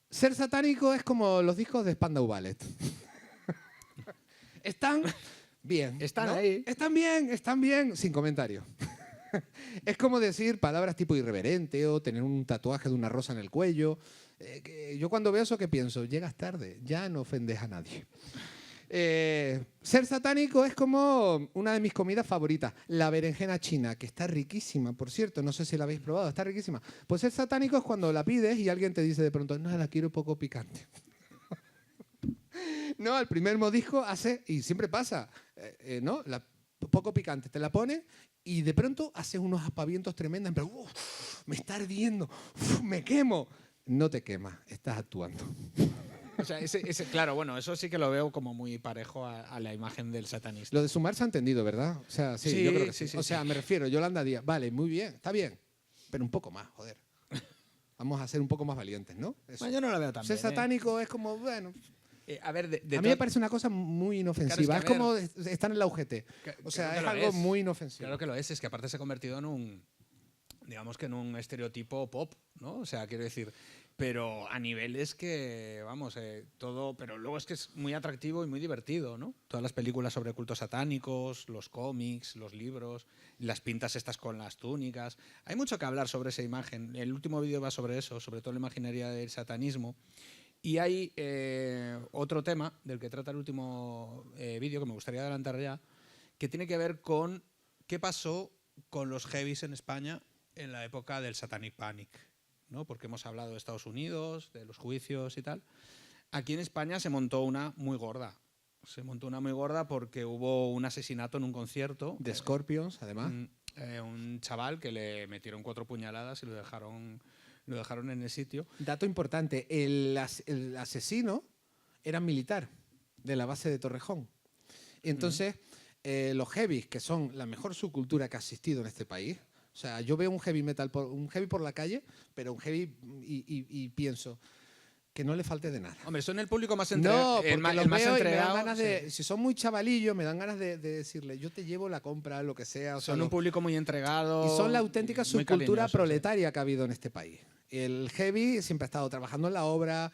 ser satánico es como los discos de Spandau Ballet. Están bien. Están ¿no? ahí. Están bien, sin comentario. Es como decir palabras tipo irreverente o tener un tatuaje de una rosa en el cuello. Yo cuando veo eso, ¿qué pienso? Llegas tarde, ya no ofendes a nadie. Ser satánico es como una de mis comidas favoritas, la berenjena china, que está riquísima, por cierto, no sé si la habéis probado, está riquísima. Pues ser satánico es cuando la pides y alguien te dice de pronto, no, la quiero poco picante. No, el primer modisco hace, y siempre pasa, ¿no? Poco picante, te la pone y de pronto haces unos aspavientos tremendos, pero me está ardiendo, me quemo. No te quemas, estás actuando. O sea, claro, bueno, eso sí que lo veo como muy parejo a la imagen del satanista. Lo de Sumar se ha entendido, ¿verdad? O sea, sí, yo creo que sí. O sea, me refiero, Yolanda Díaz, vale, muy bien, está bien, pero un poco más, joder. Vamos a ser un poco más valientes, ¿no? Bueno, yo no lo veo tan bien. Ser satánico es como, bueno... a ver, a mí me parece una cosa muy inofensiva. Claro, es como estar en la UGT. O sea, es algo muy inofensivo. Claro que lo es que aparte se ha convertido en un, digamos que en un estereotipo pop, ¿no? O sea, quiero decir... Pero a niveles que, vamos, todo... Pero luego es que es muy atractivo y muy divertido, ¿no? Todas las películas sobre cultos satánicos, los cómics, los libros, las pintas estas con las túnicas. Hay mucho que hablar sobre esa imagen. El último vídeo va sobre eso, sobre toda la imaginería del satanismo. Y hay otro tema del que trata el último vídeo, que me gustaría adelantar ya, que tiene que ver con qué pasó con los heavies en España en la época del Satanic Panic, ¿no? Porque hemos hablado de Estados Unidos, de los juicios y tal. Aquí en España se montó una muy gorda. Se montó una muy gorda porque hubo un asesinato en un concierto. De Scorpions, además. Un chaval que le metieron 4 puñaladas y lo dejaron en el sitio. Dato importante, el asesino era militar de la base de Torrejón. Y entonces, los heavies, que son la mejor subcultura que ha existido en este país. O sea, yo veo un heavy metal, un heavy por la calle, pero un heavy y pienso que no le falte de nada. Hombre, son el público más entregado. No, porque los más veo y me dan ganas de, si son muy chavalillos, me dan ganas de decirle, yo te llevo la compra, lo que sea. O son sea, un público muy entregado. Y son la auténtica subcultura proletaria que ha habido en este país. El heavy siempre ha estado trabajando en la obra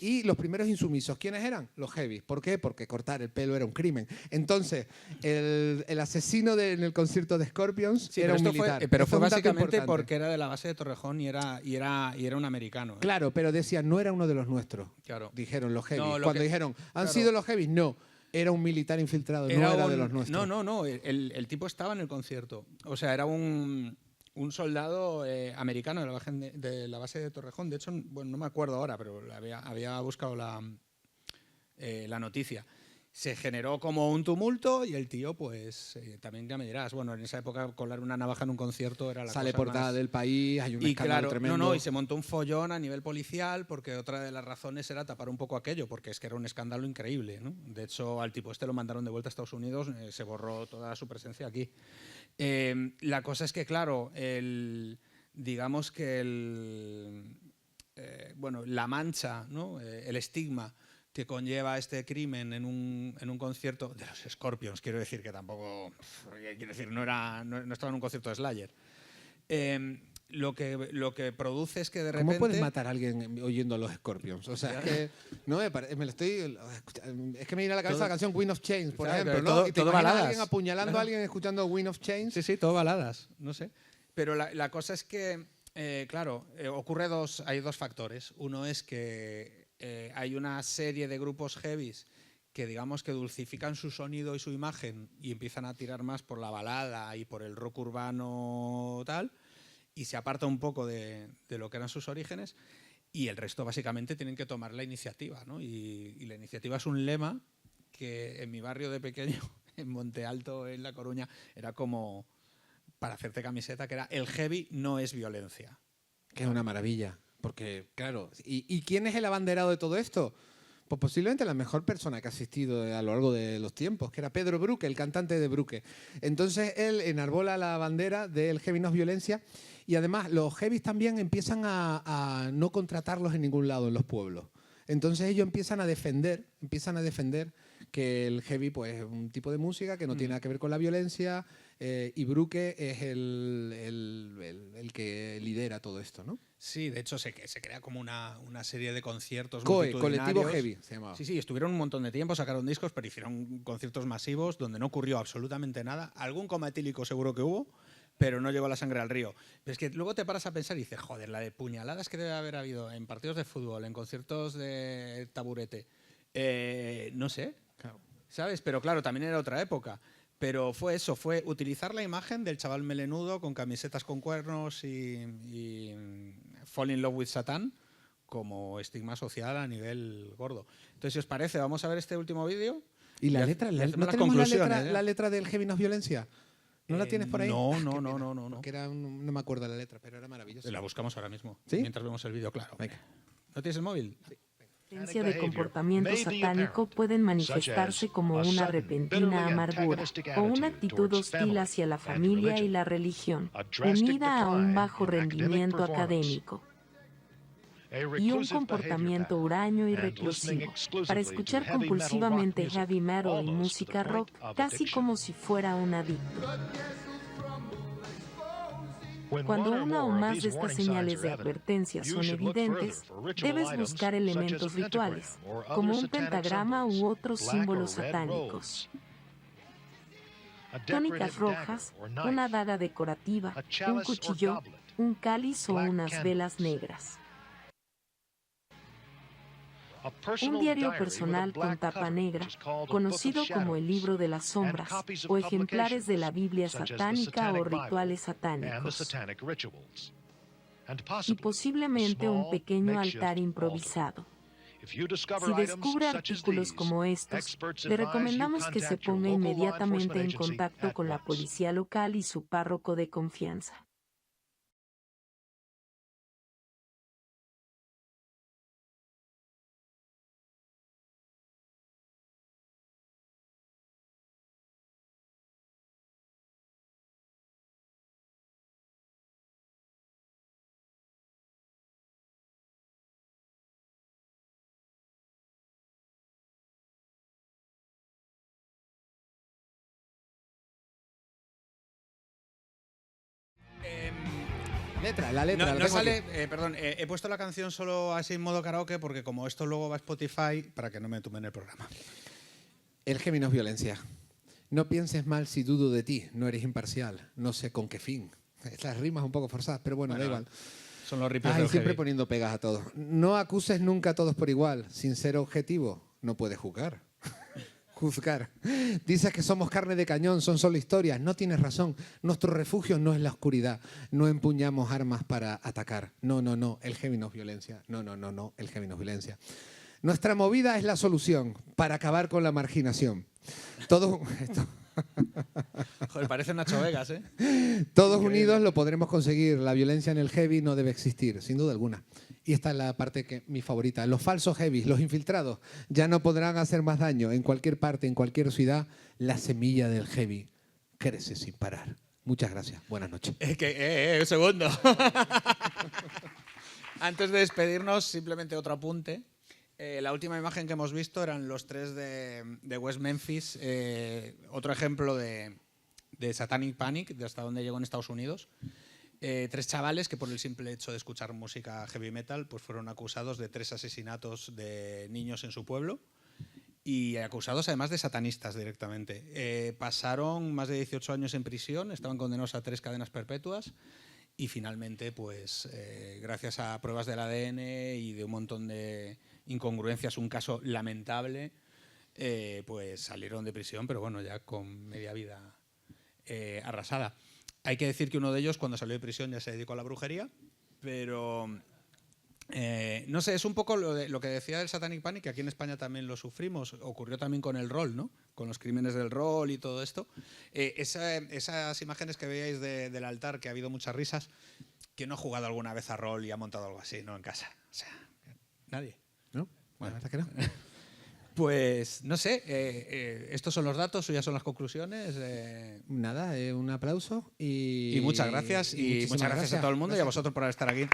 y los primeros insumisos, ¿quiénes eran? Los heavy. ¿Por qué? Porque cortar el pelo era un crimen. Entonces, el asesino en el concierto de Scorpions era un militar. Pero fue básicamente porque era de la base de Torrejón y era un americano. Claro, pero decían, no era uno de los nuestros. Claro. Dijeron los heavy. No, Cuando dijeron, ¿han sido los heavy? No. Era un militar infiltrado, no era de los nuestros. No. El tipo estaba en el concierto. O sea, era un soldado americano de la base de Torrejón. De hecho, bueno, no me acuerdo ahora, pero había buscado la noticia. Se generó como un tumulto y el tío, pues, también ya me dirás, bueno, en esa época colar una navaja en un concierto era la Sale cosa portada más... del país, hay un escándalo tremendo. Y se montó un follón a nivel policial porque otra de las razones era tapar un poco aquello, porque es que era un escándalo increíble, ¿no? De hecho, al tipo lo mandaron de vuelta a Estados Unidos, se borró toda su presencia aquí. La cosa es que, claro, digamos que la mancha, ¿no? El estigma que conlleva este crimen en un concierto de los Scorpions, quiero decir que tampoco, quiero decir, no estaba en un concierto de Slayer. Lo que produce es que de repente... ¿Cómo puedes matar a alguien oyendo a los Scorpions? O sea, es que es que me viene a la cabeza la canción Wind of Change, por ejemplo, ¿no? Y te todo imaginas baladas. a alguien apuñalando a alguien escuchando Wind of Change. Sí, todo baladas, no sé. Pero la cosa es que, claro, hay dos factores. Uno es que hay una serie de grupos heavies que digamos que dulcifican su sonido y su imagen y empiezan a tirar más por la balada y por el rock urbano tal, y se aparta un poco de lo que eran sus orígenes, y el resto básicamente tienen que tomar la iniciativa, ¿no? Y la iniciativa es un lema que en mi barrio de pequeño, en Monte Alto, en La Coruña, era como para hacerte camiseta, que era "El heavy no es violencia". Que es una maravilla. Porque, claro, ¿y quién es el abanderado de todo esto? Pues posiblemente la mejor persona que ha asistido a lo largo de los tiempos, que era Pedro Bruque, el cantante de Bruque. Entonces él enarbola la bandera del heavy no es violencia, y además los heavies también empiezan a no contratarlos en ningún lado en los pueblos. Entonces ellos empiezan a defender que el heavy pues, es un tipo de música que no tiene nada que ver con la violencia, y Bruque es el que lidera todo esto, ¿no? Sí, de hecho se crea como una serie de conciertos COE, multitudinarios. Colectivo Heavy se llamaba. Sí, estuvieron un montón de tiempo, sacaron discos, pero hicieron conciertos masivos donde no ocurrió absolutamente nada. Algún coma etílico seguro que hubo, pero no llegó la sangre al río. Pero es que luego te paras a pensar y dices, joder, la de puñaladas que debe haber habido en partidos de fútbol, en conciertos de taburete, no sé, Claro. ¿sabes? Pero claro, también era otra época. Pero fue eso, fue utilizar la imagen del chaval melenudo con camisetas con cuernos y Fall in Love with Satan como estigma social a nivel gordo. Entonces, si os parece, vamos a ver este último vídeo. ¿Y la letra? y hacemos ¿No las tenemos conclusiones, la letra del heavy no es violencia? ¿No la tienes por ahí? No, Qué no, pena, no. porque no me acuerdo la letra, pero era maravillosa. La buscamos ahora mismo, ¿Sí? mientras vemos el vídeo, claro. Venga. ¿No tienes el móvil? Sí. De comportamiento satánico pueden manifestarse como una repentina amargura o una actitud hostil hacia la familia y la religión, unida a un bajo rendimiento académico y un comportamiento huraño y reclusivo, para escuchar compulsivamente heavy metal y música rock, casi como si fuera un adicto. Cuando una o más de estas señales de advertencia son evidentes, debes buscar elementos rituales, como un pentagrama u otros símbolos satánicos. Túnicas rojas, una daga decorativa, un cuchillo, un cáliz o unas velas negras. Un diario personal con tapa negra, conocido como el Libro de las Sombras, o ejemplares de la Biblia satánica o rituales satánicos. Y posiblemente un pequeño altar improvisado. Si descubre artículos como estos, le recomendamos que se ponga inmediatamente en contacto con la policía local y su párroco de confianza. La letra. No sale, perdón, he puesto la canción solo así en modo karaoke porque como esto luego va a Spotify, para que no me tumben el programa. El heavy no es violencia. No pienses mal si dudo de ti, no eres imparcial, no sé con qué fin. Estas rimas un poco forzadas, pero bueno, da igual. Son los ripios Ay, del siempre heavy. poniendo pegas a todos. No acuses nunca a todos por igual, sin ser objetivo, no puedes juzgar. Juzgar. Dices que somos carne de cañón, son solo historias. No tienes razón. Nuestro refugio no es la oscuridad. No empuñamos armas para atacar. No, el heavy no es violencia. No, el heavy no es violencia. Nuestra movida es la solución para acabar con la marginación. Todos, Joder, parece Nacho Vegas, ¿eh? todos unidos lo podremos conseguir. La violencia en el heavy no debe existir, sin duda alguna. Y esta es la parte que mi favorita. Los falsos heavies, los infiltrados, ya no podrán hacer más daño. En cualquier parte, en cualquier ciudad, la semilla del heavy crece sin parar. Muchas gracias. Buenas noches. Un segundo. Antes de despedirnos, simplemente otro apunte. La última imagen que hemos visto eran los tres de West Memphis. Otro ejemplo de Satanic Panic, de hasta dónde llegó en Estados Unidos. Tres chavales que por el simple hecho de escuchar música heavy metal pues fueron acusados de 3 asesinatos de niños en su pueblo y acusados además de satanistas directamente. Pasaron más de 18 años en prisión, estaban condenados a 3 cadenas perpetuas y finalmente, pues gracias a pruebas del ADN y de un montón de incongruencias, un caso lamentable, pues salieron de prisión, pero bueno, ya con media vida arrasada. Hay que decir que uno de ellos, cuando salió de prisión, ya se dedicó a la brujería, pero No sé, es un poco lo que decía del Satanic Panic, que aquí en España también lo sufrimos, ocurrió también con el rol, ¿no? Con los crímenes del rol y todo esto. Esas imágenes que veíais del altar, que ha habido muchas risas, ¿quién no ha jugado alguna vez a rol y ha montado algo así, ¿no? En casa. O sea, nadie, ¿no? Bueno, la verdad que no. Pues, no sé, estos son los datos, ya son las conclusiones. Nada, un aplauso y muchas gracias. Y muchas gracias a todo el mundo y a vosotros por estar aquí.